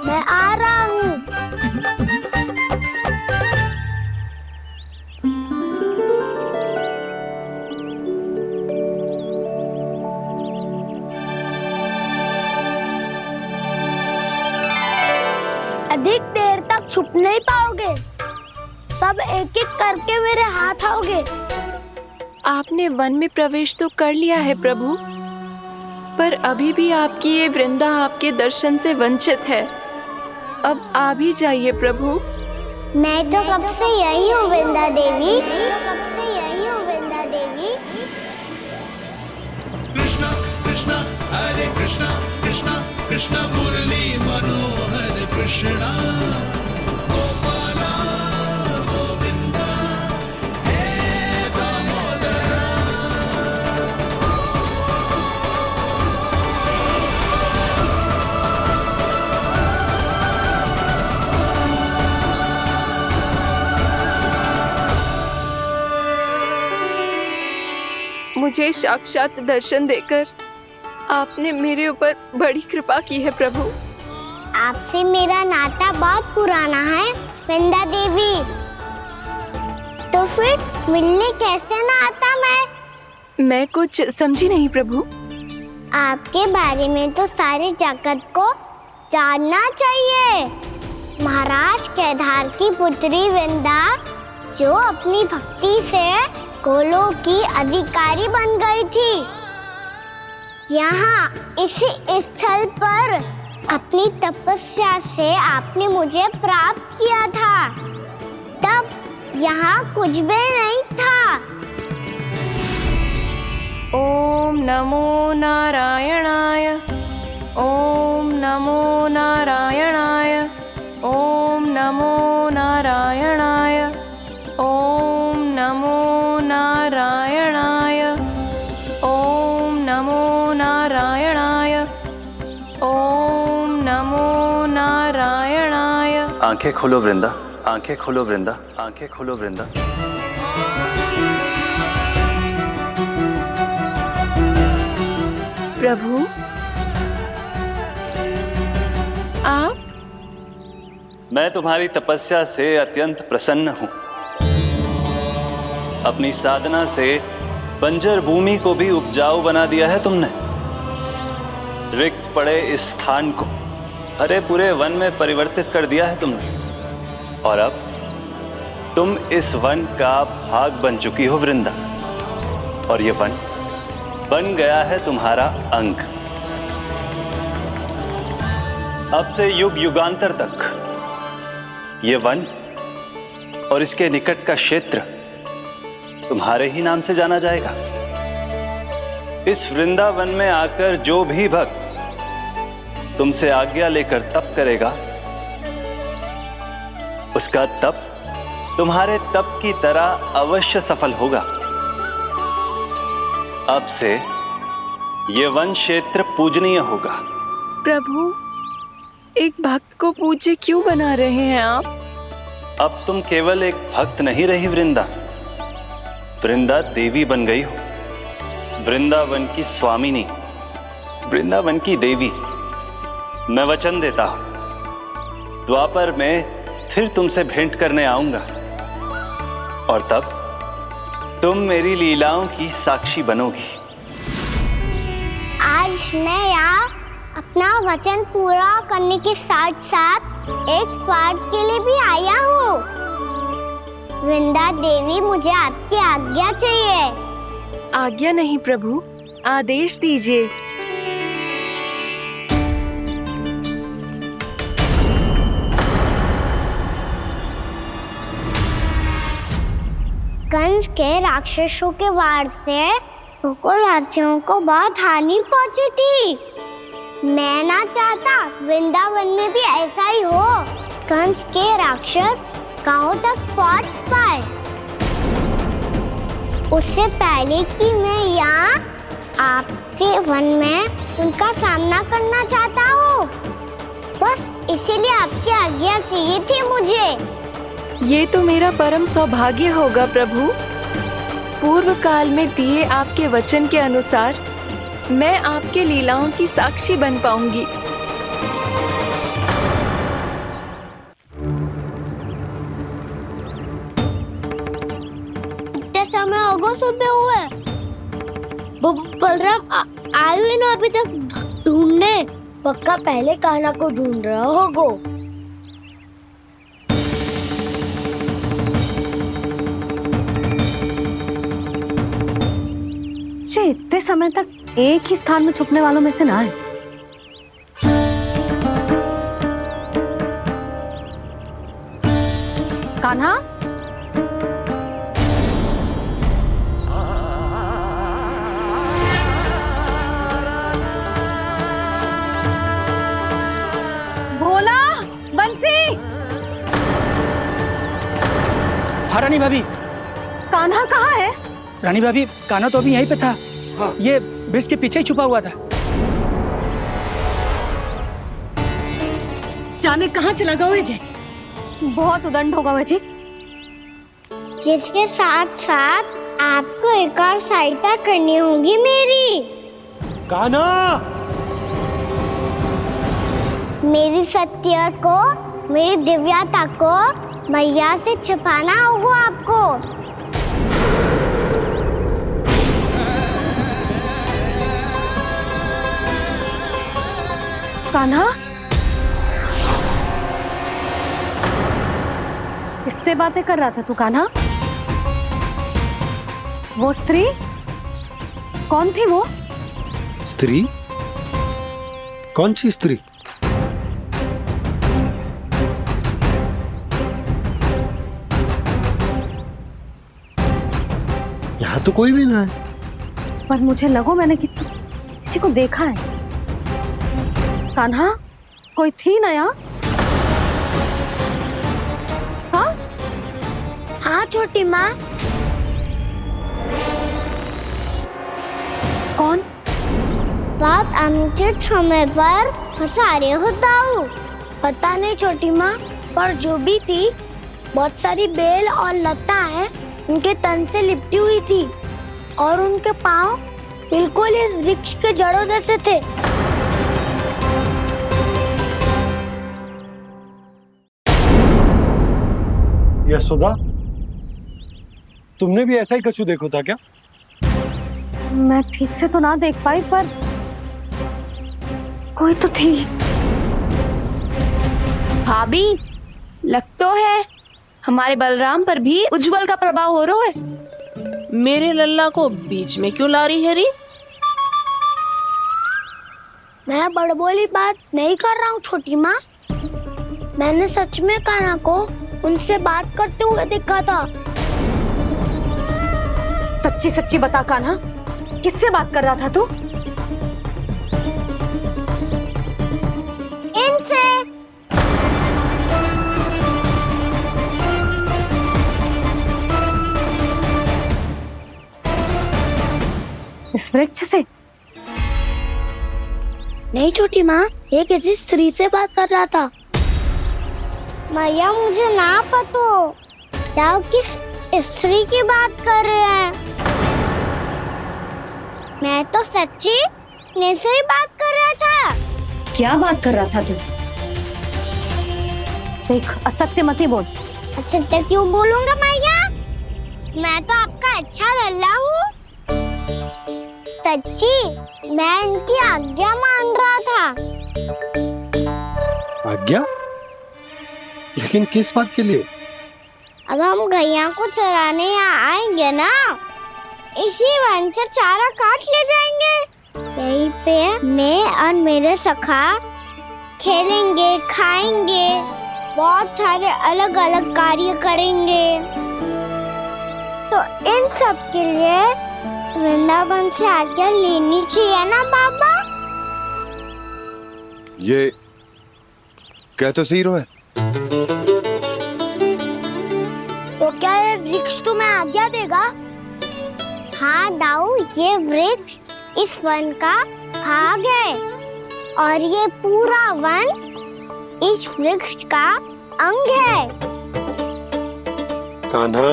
मैं आ रहा हूँ। अधिक देर तक छुप नहीं पाओगे, सब एक एक करके मेरे हाथ आओगे। आपने वन में प्रवेश तो कर लिया है प्रभु, पर अभी भी आपकी ये वृंदा आपके दर्शन से वंचित है। अब आ भी जाइए प्रभु। मैं तो कब से यही हूँ वृंदा देवी, कब से यही हूँ वृंदा देवी। कृष्णा कृष्णा हरे कृष्णा, कृष्णा कृष्णा मुरली मनोहर कृष्णा, गोपाला गोविंदा हे दामोदरा। मुझे साक्षात दर्शन देकर आपने मेरे ऊपर बड़ी कृपा की है प्रभु। आपसे मेरा नाता बहुत पुराना है वृंदा देवी, तो फिर मिलने कैसे ना आता मैं कुछ समझी नहीं प्रभु। आपके बारे में तो सारे जगत को जानना चाहिए। महाराज केदार की पुत्री वृंदा, जो अपनी भक्ति से गोलों की अधिकारी बन गई थी, यहाँ इसी स्थल पर अपनी तपस्या से आपने मुझे प्राप्त किया था। तब यहाँ कुछ भी नहीं था। ओम नमो नारायणाय, ओम नमो नारायणाय, ओम नमो नारायणाय, ओम नमो नारायणाय, ओम नमो नारायणाय, ओम नमो नारायणाय। आंखें खोलो वृंदा, आंखें खोलो वृंदा, आंखें खोलो वृंदा। प्रभु आप? मैं तुम्हारी तपस्या से अत्यंत प्रसन्न हूं। अपनी साधना से बंजर भूमि को भी उपजाऊ बना दिया है तुमने। रिक्त पड़े इस स्थान को हरे पूरे वन में परिवर्तित कर दिया है तुमने, और अब तुम इस वन का भाग बन चुकी हो वृंदा, और ये वन बन गया है तुम्हारा अंग। अब से युग युगांतर तक ये वन और इसके निकट का क्षेत्र तुम्हारे ही नाम से जाना जाएगा। इस वृंदावन में आकर जो भी भक्त तुमसे आज्ञा लेकर तप करेगा, उसका तप तुम्हारे तप की तरह अवश्य सफल होगा। अब से ये वन क्षेत्र पूजनीय होगा। प्रभु, एक भक्त को पूज्य क्यों बना रहे हैं आप? अब तुम केवल एक भक्त नहीं रही वृंदा, वृंदा देवी बन गई हो। वृंदावन की स्वामिनी, वृंदावन की देवी। मैं वचन देता हूं, द्वापर में फिर तुमसे भेंट करने आऊंगा, और तब तुम मेरी लीलाओं की साक्षी बनोगी। आज मैं यहाँ अपना वचन पूरा करने के साथ साथ एक स्वार्थ के लिए भी आया हूँ। वृंदा देवी, मुझे आपकी आज्ञा चाहिए। आज्ञा नहीं प्रभु, आदेश दीजिए। कंस के राक्षसों के वार से गोकुलवासियों को बहुत हानि पहुंची थी। मैं ना चाहता वृंदावन में भी ऐसा ही हो। कंस के राक्षस गांव तक पहुंच पाए, उससे पहले कि मैं यहाँ आपके वन में उनका सामना करना चाहता हूँ। बस इसीलिए आपकी आज्ञा चाहिए थी मुझे। ये तो मेरा परम सौभाग्य होगा प्रभु। पूर्व काल में दिए आपके वचन के अनुसार मैं आपके लीलाओं की साक्षी बन पाऊंगी। इतना समय होगा सुबह हुए, बलराम आए हुए ना अभी तक ढूंढने। पक्का पहले कान्हा को ढूंढ रहा होगा। इतने समय तक एक ही स्थान में छुपने वालों में से ना है। कान्हा, भोला, बंसी। हाँ रानी भाभी। कान्हा कहाँ है? रानी भाभी, कान्हा तो अभी यहीं पे था। हाँ। ये ब्रिज के पीछे ही छुपा हुआ था। जाने कहाँ चला गया है जी? बहुत उदंड होगा जी। जिसके साथ साथ आपको एक और सहायता करनी होगी मेरी। कान्हा, मेरी सत्य को, मेरी दिव्यता को मैया से छिपाना होगा आपको। कान्हा, किससे बातें कर रहा था तू कान्हा? वो स्त्री कौन थी? वो स्त्री? कौन सी स्त्री? यहाँ तो कोई भी ना है। पर मुझे लगो मैंने किसी को देखा है। कान्हा, कोई थी ना यहाँ? हाँ? हाँ छोटी माँ। कौन? रात अनुचित समय पर फंसा रहे हो दाऊ। पता नहीं छोटी माँ, पर जो भी थी बहुत सारी बेल और लता है उनके तन से लिपटी हुई थी और उनके पाँव बिल्कुल इस वृक्ष के जड़ों जैसे थे। यशोदा, तुमने भी ऐसा ही कछु देखो था क्या? मैं ठीक से तो ना देख पाई, पर कोई तो थी। भाभी, लग तो है हमारे बलराम पर भी उज्जवल का प्रभाव हो रहा है। मेरे लल्ला को बीच में क्यों ला रही है री? मैं बड़बोली बात नहीं कर रहा हूँ छोटी माँ। मैंने सच में कान्हा को उनसे बात करते हुए देखा था। सच्ची सच्ची बता कान्हा, किससे बात कर रहा था तू? इनसे। इस वृक्ष से? नहीं छोटी माँ, ये किसी स्त्री से बात कर रहा था। मैया मुझे ना पतो क्या किस स्त्री की बात कर रहे हैं। मैं तो सच्ची ने से ही बात कर रहा था। क्या बात कर रहा था तू? देख, असत्य मत ही बोल। असत्य क्यों बोलूंगा मैया? मैं तो आपका अच्छा लल्ला हूँ। सच्ची मैं इनकी आज्ञा मान रहा था। आज्ञा? लेकिन किस बात के लिए? अब हम गैया को चराने यहाँ आएंगे ना, इसी वन से चारा काट ले जाएंगे। यहीं पे मैं और मेरे सखा खेलेंगे, खाएंगे, बहुत सारे अलग अलग कार्य करेंगे। तो इन सब के लिए वृंदावन से आज्ञा लेनी चाहिए ना बाबा? ये क्या तो सही रो है? तो क्या ये वृक्ष तुम्हें आज्ञा देगा? हाँ दाऊ, ये वृक्ष इस वन का भाग है और ये पूरा वन इस वृक्ष का अंग है। कान्हा,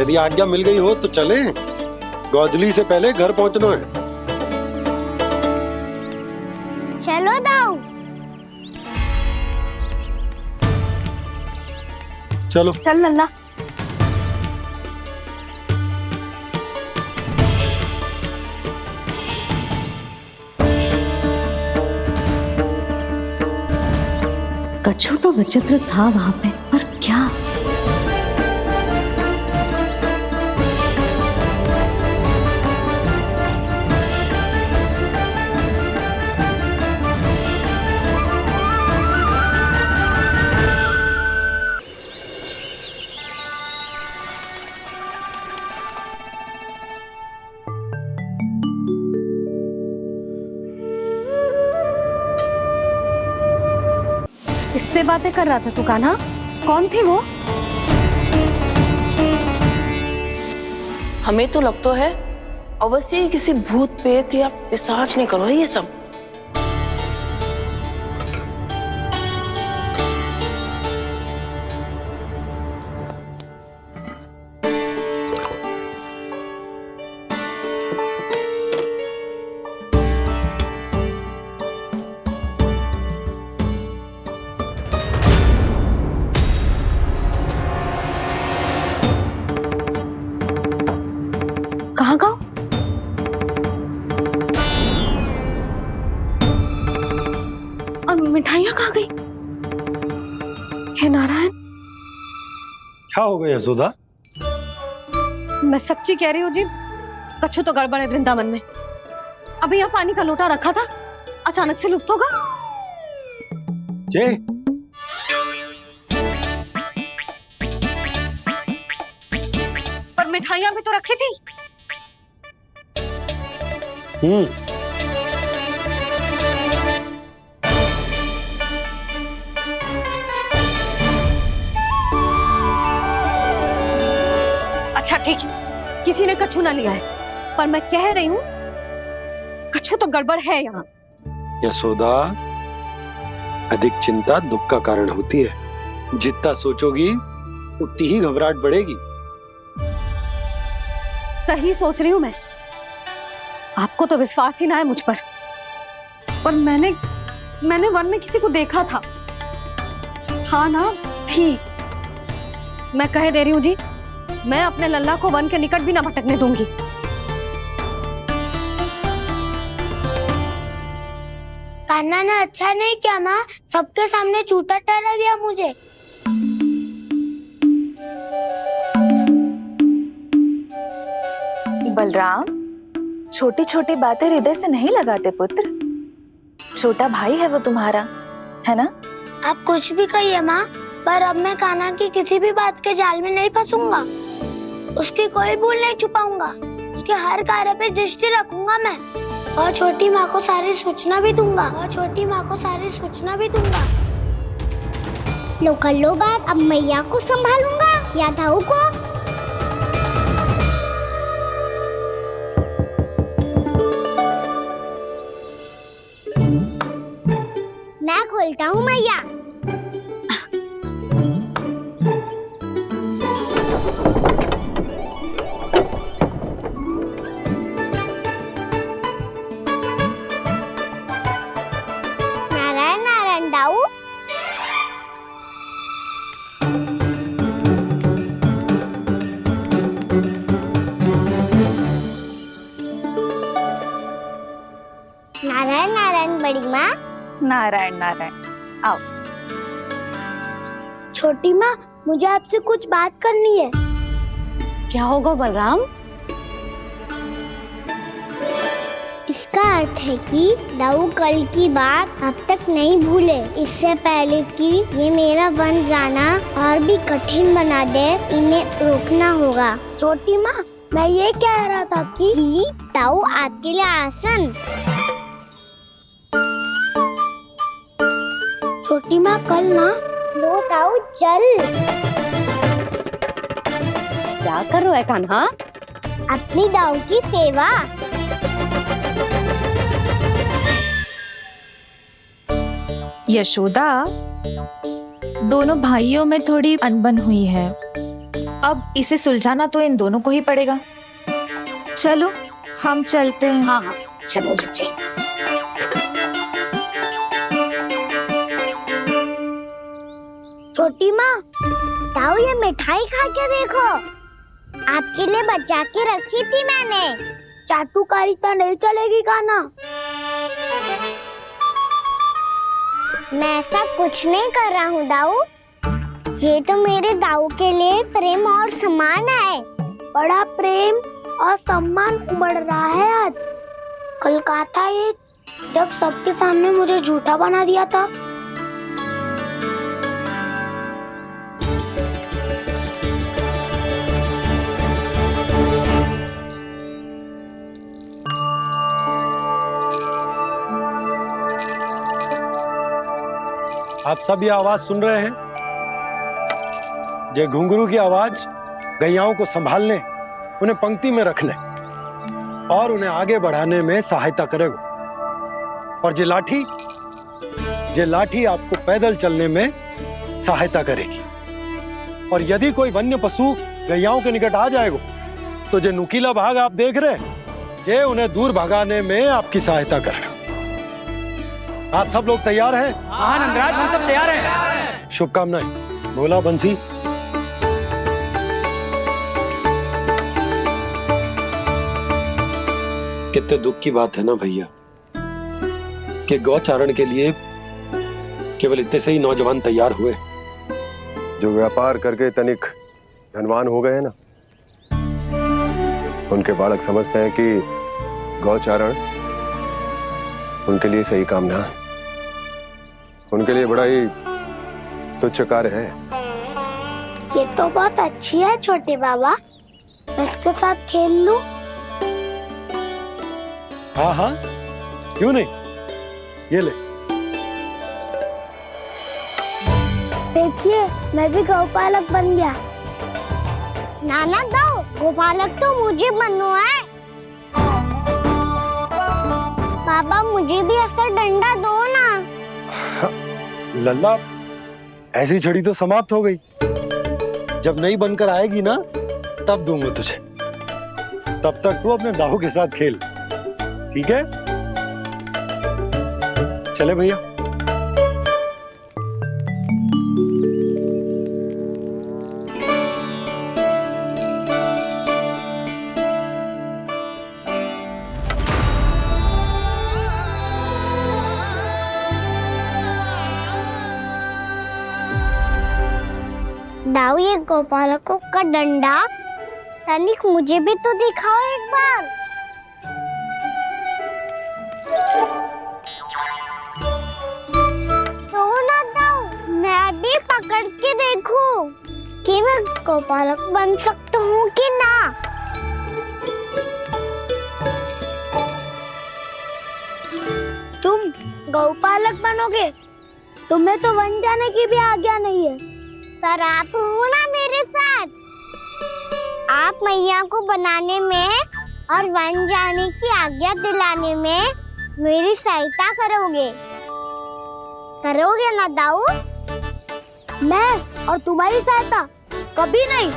यदि आज्ञा मिल गई हो तो चले। गोधली से पहले घर पहुंचना है। चलो दाऊ। चलो चल लल्ला। कछु तो विचित्र था वहां पे, पर क्या? किससे बातें कर रहा था तू कान्हा? कौन थी वो? हमें तो लगता है अवश्य ही किसी भूत प्रेत या पिशाच ने करो है ये सब। कहाँ गाँव? और मिठाइयाँ कहाँ गई? हे नारायण, क्या हो गया यशोदा? मैं सच्ची कह रही हूँ जी, कछु तो गड़बड़ है वृंदावन में। अभी यहाँ पानी का लोटा रखा था, अचानक से लुप्त होगा। जय, पर मिठाइयाँ भी तो रखी थी। अच्छा ठीक है, किसी ने कछु ना लिया है, पर मैं कह रही हूँ कछु तो गड़बड़ है यहाँ। यशोदा, अधिक चिंता दुख का कारण होती है। जितना सोचोगी उतनी ही घबराहट बढ़ेगी। सही सोच रही हूँ मैं। आपको तो विश्वास ही ना है मुझ पर मैंने वन में किसी को देखा था। हाँ ना, थी। मैं कह दे रही हूँ जी, मैं अपने लल्ला को वन के निकट भी ना भटकने दूंगी। कान्हा ने अच्छा नहीं किया माँ, सबके सामने चूता ठहरा दिया मुझे। बलराम, छोटी छोटी बातें हृदय से नहीं लगाते पुत्र। छोटा भाई है वो तुम्हारा, है ना? आप कुछ भी कहिए माँ, पर अब मैं कान्हा की किसी भी बात के जाल में नहीं फंसूंगा। उसकी कोई भूल नहीं छुपाऊंगा। उसके हर कार्य पे दृष्टि रखूंगा मैं, और छोटी माँ को सारी सूचना भी दूंगा। लो कर लो बात, अब मैया को संभालूंगा या दाऊ को। मैं खोलता हूँ मैया। नारायण नारायण दाऊ। नारायण नारायण बड़ी माँ। नारायण नारायण, आओ। छोटी माँ, मुझे आपसे कुछ बात करनी है। क्या होगा बलराम? इसका अर्थ है कि दाऊ कल की बात अब तक नहीं भूले। इससे पहले कि ये मेरा वन जाना और भी कठिन बना दे, इन्हें रोकना होगा। छोटी माँ, मैं ये कह रहा था कि दाऊ आपके लिए आसन। छोटी माँ, कल ना लो दाऊ चल। क्या कर रहा है कान्हा? अपनी दाऊ की सेवा। यशोदा, दोनों भाइयों में थोड़ी अनबन हुई है। अब इसे सुलझाना तो इन दोनों को ही पड़ेगा। चलो हम चलते हैं। हाँ हाँ चलो जीजी। छोटी माँ, ताऊ ये मिठाई खा के देखो, आपके लिए बचा के रखी थी मैंने। चाटुकारिता नहीं चलेगी काना। मैं ऐसा कुछ नहीं कर रहा हूँ दाऊ। ये तो मेरे दाऊ के लिए प्रेम और सम्मान है। बड़ा प्रेम और सम्मान उमड़ रहा है आज। कल कहा था ये जब सबके सामने मुझे झूठा बना दिया था। आप सब ये आवाज सुन रहे हैं? ये घुंघरू की आवाज गैयाओं को संभालने, उन्हें पंक्ति में रखने और उन्हें आगे बढ़ाने में सहायता करेगा। और ये लाठी आपको पैदल चलने में सहायता करेगी। और यदि कोई वन्य पशु गैयाओं के निकट आ जाएगा तो जो नुकीला भाग आप देख रहे हैं, ये उन्हें दूर भगाने में आपकी सहायता करेगा। आप सब लोग तैयार हैं? हाँ नंदराज, हम सब तैयार हैं। शुभकामनाएं। बोला बंसी। कितने दुख की बात है ना भैया कि गौचारण के लिए केवल इतने से ही नौजवान तैयार हुए जो व्यापार करके तनिक धनवान हो गए ना, उनके बालक समझते हैं कि गौचारण उनके लिए सही काम ना है। उनके लिए बड़ा ही तुच्छ कार्य है। ये तो बहुत अच्छी है छोटे बाबा, मैं इसके साथ खेल लूं? हाँ हाँ क्यों नहीं, ये ले। देखिए मैं भी गौपालक बन गया। नाना दो, गौपालक तो मुझे बनना है। बाबा मुझे भी ऐसा डंडा दो ना। लल्ला, ऐसी छड़ी तो समाप्त हो गई। जब नई बनकर आएगी ना तब दूंगा तुझे। तब तक तू अपने दाऊ के साथ खेल, ठीक है? चले भैया। दाऊ ये गोपालकों का डंडा तनिक मुझे भी तो दिखाओ एक बार। तो ना दाऊ, मैं भी पकड़ के देखूं कि मैं गोपालक बन सकता हूँ कि ना। तुम गौपालक बनोगे? तुम्हें तो वन जाने की भी आज्ञा नहीं है। पर आप हो ना मेरे साथ। आप मैया को बनाने में और वन जाने की आज्ञा दिलाने में मेरी सहायता करोगे ना दाऊ? मैं और तुम्हारी सहायता कभी नहीं।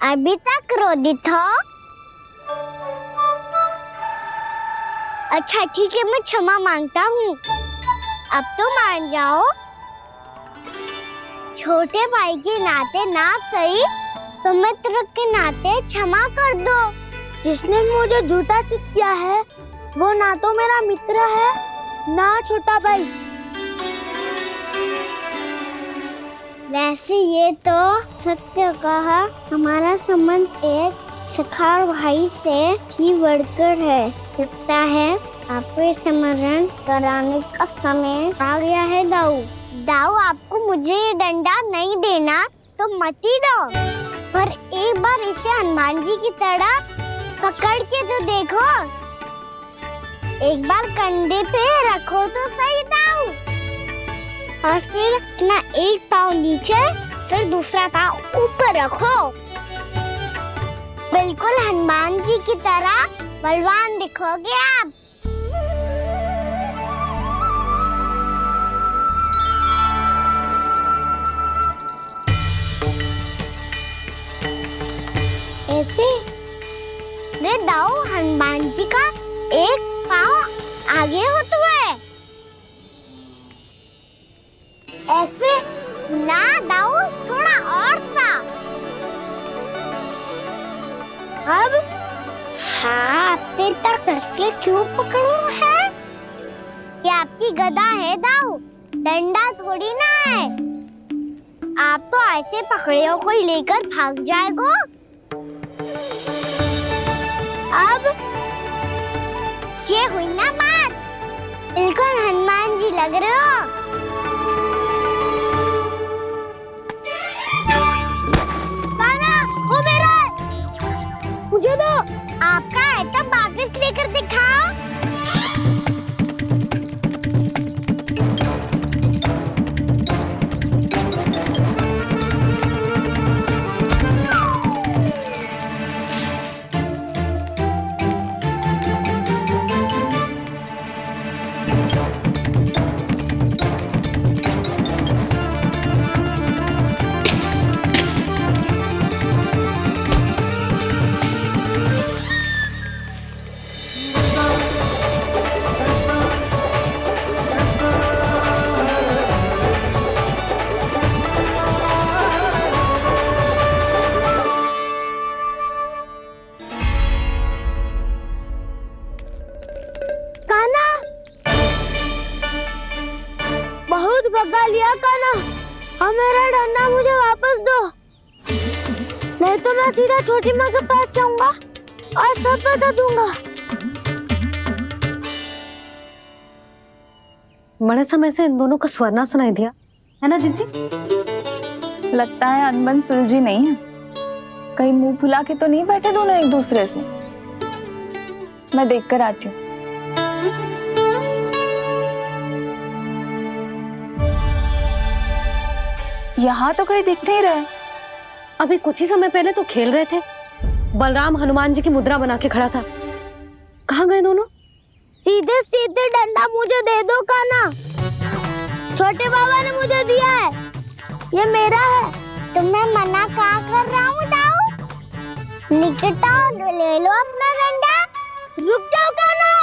अभी तक क्रोधित हो? अच्छा ठीक है, मैं क्षमा मांगता हूँ। अब तो मान जाओ। छोटे भाई के नाते ना सही तो मित्र के नाते क्षमा कर दो। जिसने मुझे झूठा सिद्ध किया है वो ना तो मेरा मित्र है ना छोटा भाई। वैसे ये तो सत्य कहा, हमारा संबंध एक सखा भाई से भी बढ़कर है। लगता है आपको स्मरण कराने का समय आ गया है दाऊ। दाऊ आपको मुझे ये डंडा नहीं देना तो मत ही दो, पर एक बार इसे हनुमान जी की तरह पकड़ के तो देखो। एक बार कंधे पे रखो तो सही दाऊ, और फिर अपना एक पाँव नीचे फिर दूसरा पाँव ऊपर रखो। बिल्कुल हनुमान जी की तरह बलवान दिखोगे आप। ऐसे? रे दाऊ, हनुमान जी का एक पाँव आगे होता है। ऐसे ना दाऊ, थोड़ा और सा। अब हाँ, फिर तक कसके क्यों पकड़ू है? ये आपकी गदा है दाऊ, डंडा थोड़ी ना है। आप तो ऐसे पकड़े हो कोई लेकर भाग जाएगा। अब ये हुई ना बात, बिल्कुल हनुमान जी लग रहे हो। कान्हा, वो मेरा है। मुझे दो। आपका है तो वापस लेकर दिखाओ। बहुत भगा लिया कान्हा, अब मेरा डंडा मुझे वापस दो, नहीं तो मैं सीधा छोटी माँ के पास जाऊंगा और सब बता दूंगा। बड़े समय से इन दोनों का स्वर ना सुनाई दिया, है ना जीजी? लगता है अनबन सुलझी नहीं है। कहीं मुंह फुला के तो नहीं बैठे दोनों एक दूसरे से। मैं देखकर आती हूँ। यहाँ तो कहीं दिख नहीं रहे। अभी कुछ ही समय पहले तो खेल रहे थे। बलराम हनुमान जी की मुद्रा बना के खड़ा था। कहाँ गए दोनों? सीधे सीधे डंडा मुझे दे दो कान्हा, छोटे बाबा ने मुझे दिया है, ये मेरा है। तो मैं मना कहाँ कर रहा हूँ दाऊ? निकट आओ, ले लो अपना डंडा। रुक जाओ कान्हा।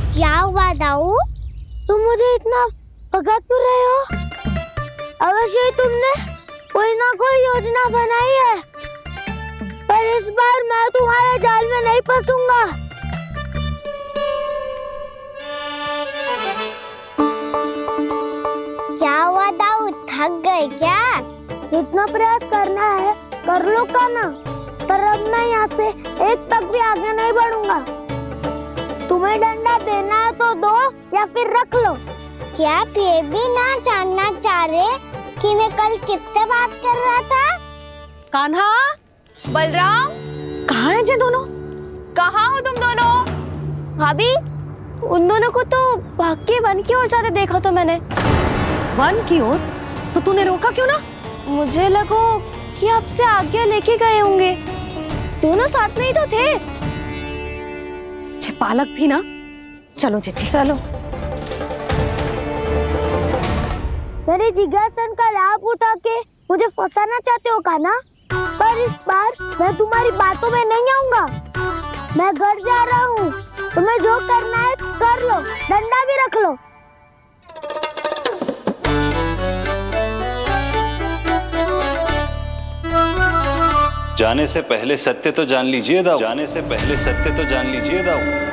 क्या हुआ दाऊ? तुम मुझे इतना भगा क्यों रहे हो? अवश्य ही तुमने कोई ना कोई योजना बनाई है, पर इस बार मैं तुम्हारे जाल में नहीं फंसूंगा। क्या हुआ दाऊ, थक गए क्या? इतना प्रयास करना है कर लो कान्हा, पर अब मैं यहाँ से एक तक भी आगे नहीं बढ़ूंगा। तुम्हें डंडा देना है तो दो या फिर रख लो। क्या आप ये भी ना जानना चाह रहे कि मैं कल किससे बात कर रहा था? कान्हा, बलराम, कहाँ हैं ये दोनों? कहाँ हो तुम दोनों? भाभी, उन दोनों को तो भाग के वन की ओर जाते देखा तो मैंने। वन की ओर? तो तूने रोका क्यों ना? मुझे लगा कि आपसे आज्ञा लेके गए होंगे, दोनों साथ में ही तो थे। पालक भी ना। चलो जीजी चलो। मेरे जिज्ञासन का लाभ उठा के मुझे फंसाना चाहते हो कान्हा, पर इस बार मैं तुम्हारी बातों में नहीं आऊंगा। मैं घर जा रहा हूँ, तुम्हें जो करना है कर लो, डंडा भी रख लो। जाने से पहले सत्य तो जान लीजिए दाऊ। जाने से पहले सत्य तो जान लीजिए दाऊ।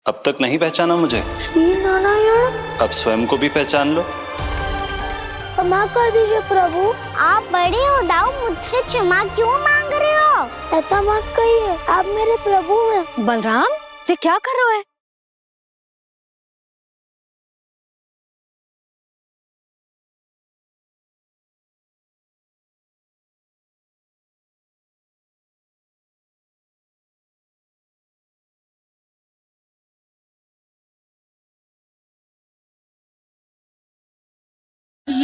अब तक नहीं पहचाना मुझे? श्री नारायण। अब स्वयं को भी पहचान लो। क्षमा कर दीजिए प्रभु। आप बड़े हो दाऊ, मुझसे क्षमा क्यों मांग रहे हो? ऐसा मत कहिए, आप मेरे प्रभु हैं। बलराम, ये क्या कर रहे हो?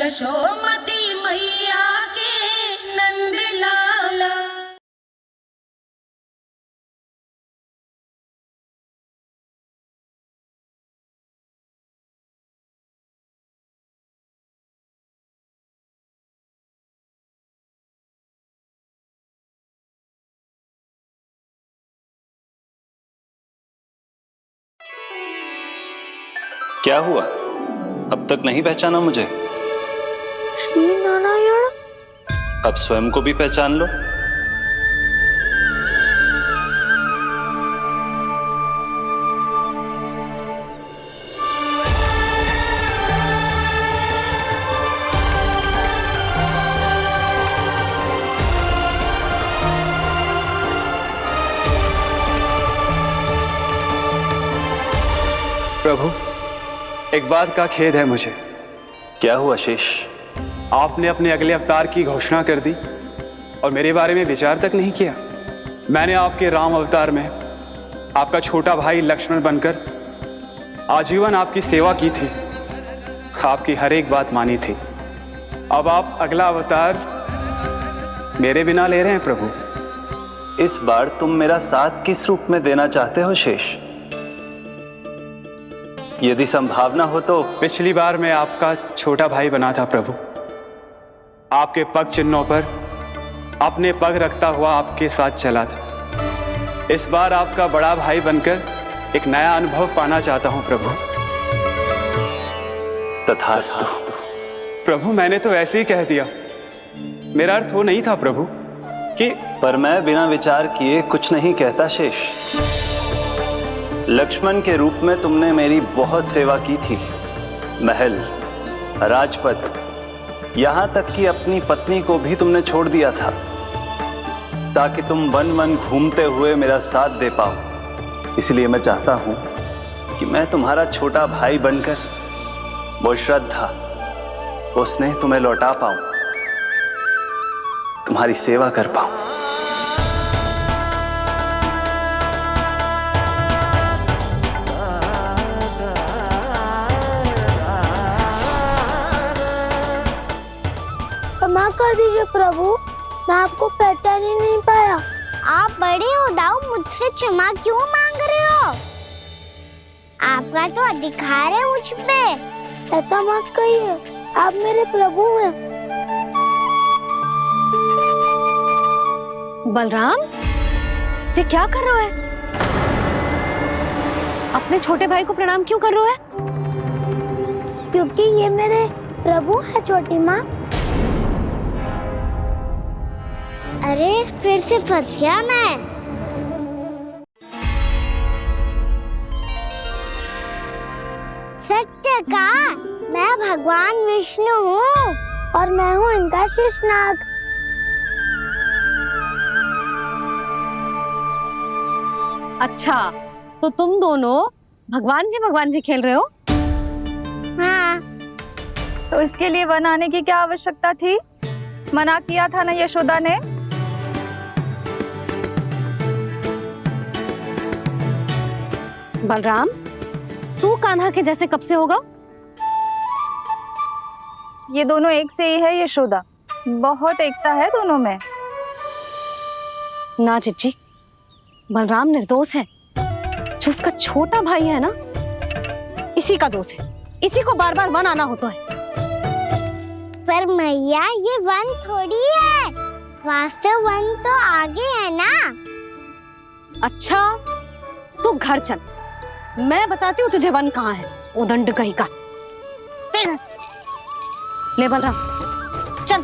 यशोमती मैया के नंद लाला। क्या हुआ, अब तक नहीं पहचाना मुझे? श्री नारायण। अब स्वयं को भी पहचान लो। प्रभु, एक बात का खेद है मुझे। क्या हुआ शेष? आपने अपने अगले अवतार की घोषणा कर दी और मेरे बारे में विचार तक नहीं किया। मैंने आपके राम अवतार में आपका छोटा भाई लक्ष्मण बनकर आजीवन आपकी सेवा की थी, आपकी हर एक बात मानी थी। अब आप अगला अवतार मेरे बिना ले रहे हैं प्रभु। इस बार तुम मेरा साथ किस रूप में देना चाहते हो शेष? यदि संभावना हो तो। पिछली बार मैं आपका छोटा भाई बना था प्रभु, आपके पग चिन्हों पर अपने पग रखता हुआ आपके साथ चला था। इस बार आपका बड़ा भाई बनकर एक नया अनुभव पाना चाहता हूं प्रभु। तथास्तु। प्रभु, मैंने तो ऐसे ही कह दिया, मेरा अर्थ वो नहीं था प्रभु कि। पर मैं बिना विचार किए कुछ नहीं कहता शेष। लक्ष्मण के रूप में तुमने मेरी बहुत सेवा की थी। महल, राजपथ, यहां तक कि अपनी पत्नी को भी तुमने छोड़ दिया था ताकि तुम वन वन घूमते हुए मेरा साथ दे पाओ। इसलिए मैं चाहता हूं कि मैं तुम्हारा छोटा भाई बनकर वो श्रद्धा, वो स्नेह तुम्हें लौटा पाऊं, तुम्हारी सेवा कर पाऊं। क्षमा कर दीजिए प्रभु, मैं आपको पहचान ही नहीं पाया। आप बड़े हो दाऊ, मुझसे क्षमा क्यों मांग रहे हो? आपका तो अधिकार है मुझ पे। ऐसा मत कहिए, आप मेरे प्रभु हैं। बलराम जी, क्या कर रहे हो? अपने छोटे भाई को प्रणाम क्यों कर रहे हो? क्योंकि ये मेरे प्रभु है छोटी माँ। अरे फिर से फंस गया मैं। सत्य का, मैं भगवान विष्णु हूँ और मैं हूँ इनका शेषनाग। अच्छा, तो तुम दोनों भगवान जी खेल रहे हो? हाँ। तो इसके लिए वन आने की क्या आवश्यकता थी? मना किया था ना यशोदा ने। बलराम, तू कान्हा के जैसे कब से होगा? ये दोनों एक से ही है यशोदा, बहुत एकता है दोनों में। ना चिच्ची, बलराम निर्दोष है। जो उसका छोटा भाई है ना, इसी का दोष है। इसी को बार बार वन आना होता है। पर मैया, ये वन थोड़ी है, वास्तव वन तो आगे है ना। अच्छा, तू घर चल, मैं बताती हूँ तुझे वन कहाँ है। उदंड कहीं का। ले बलराम, चल।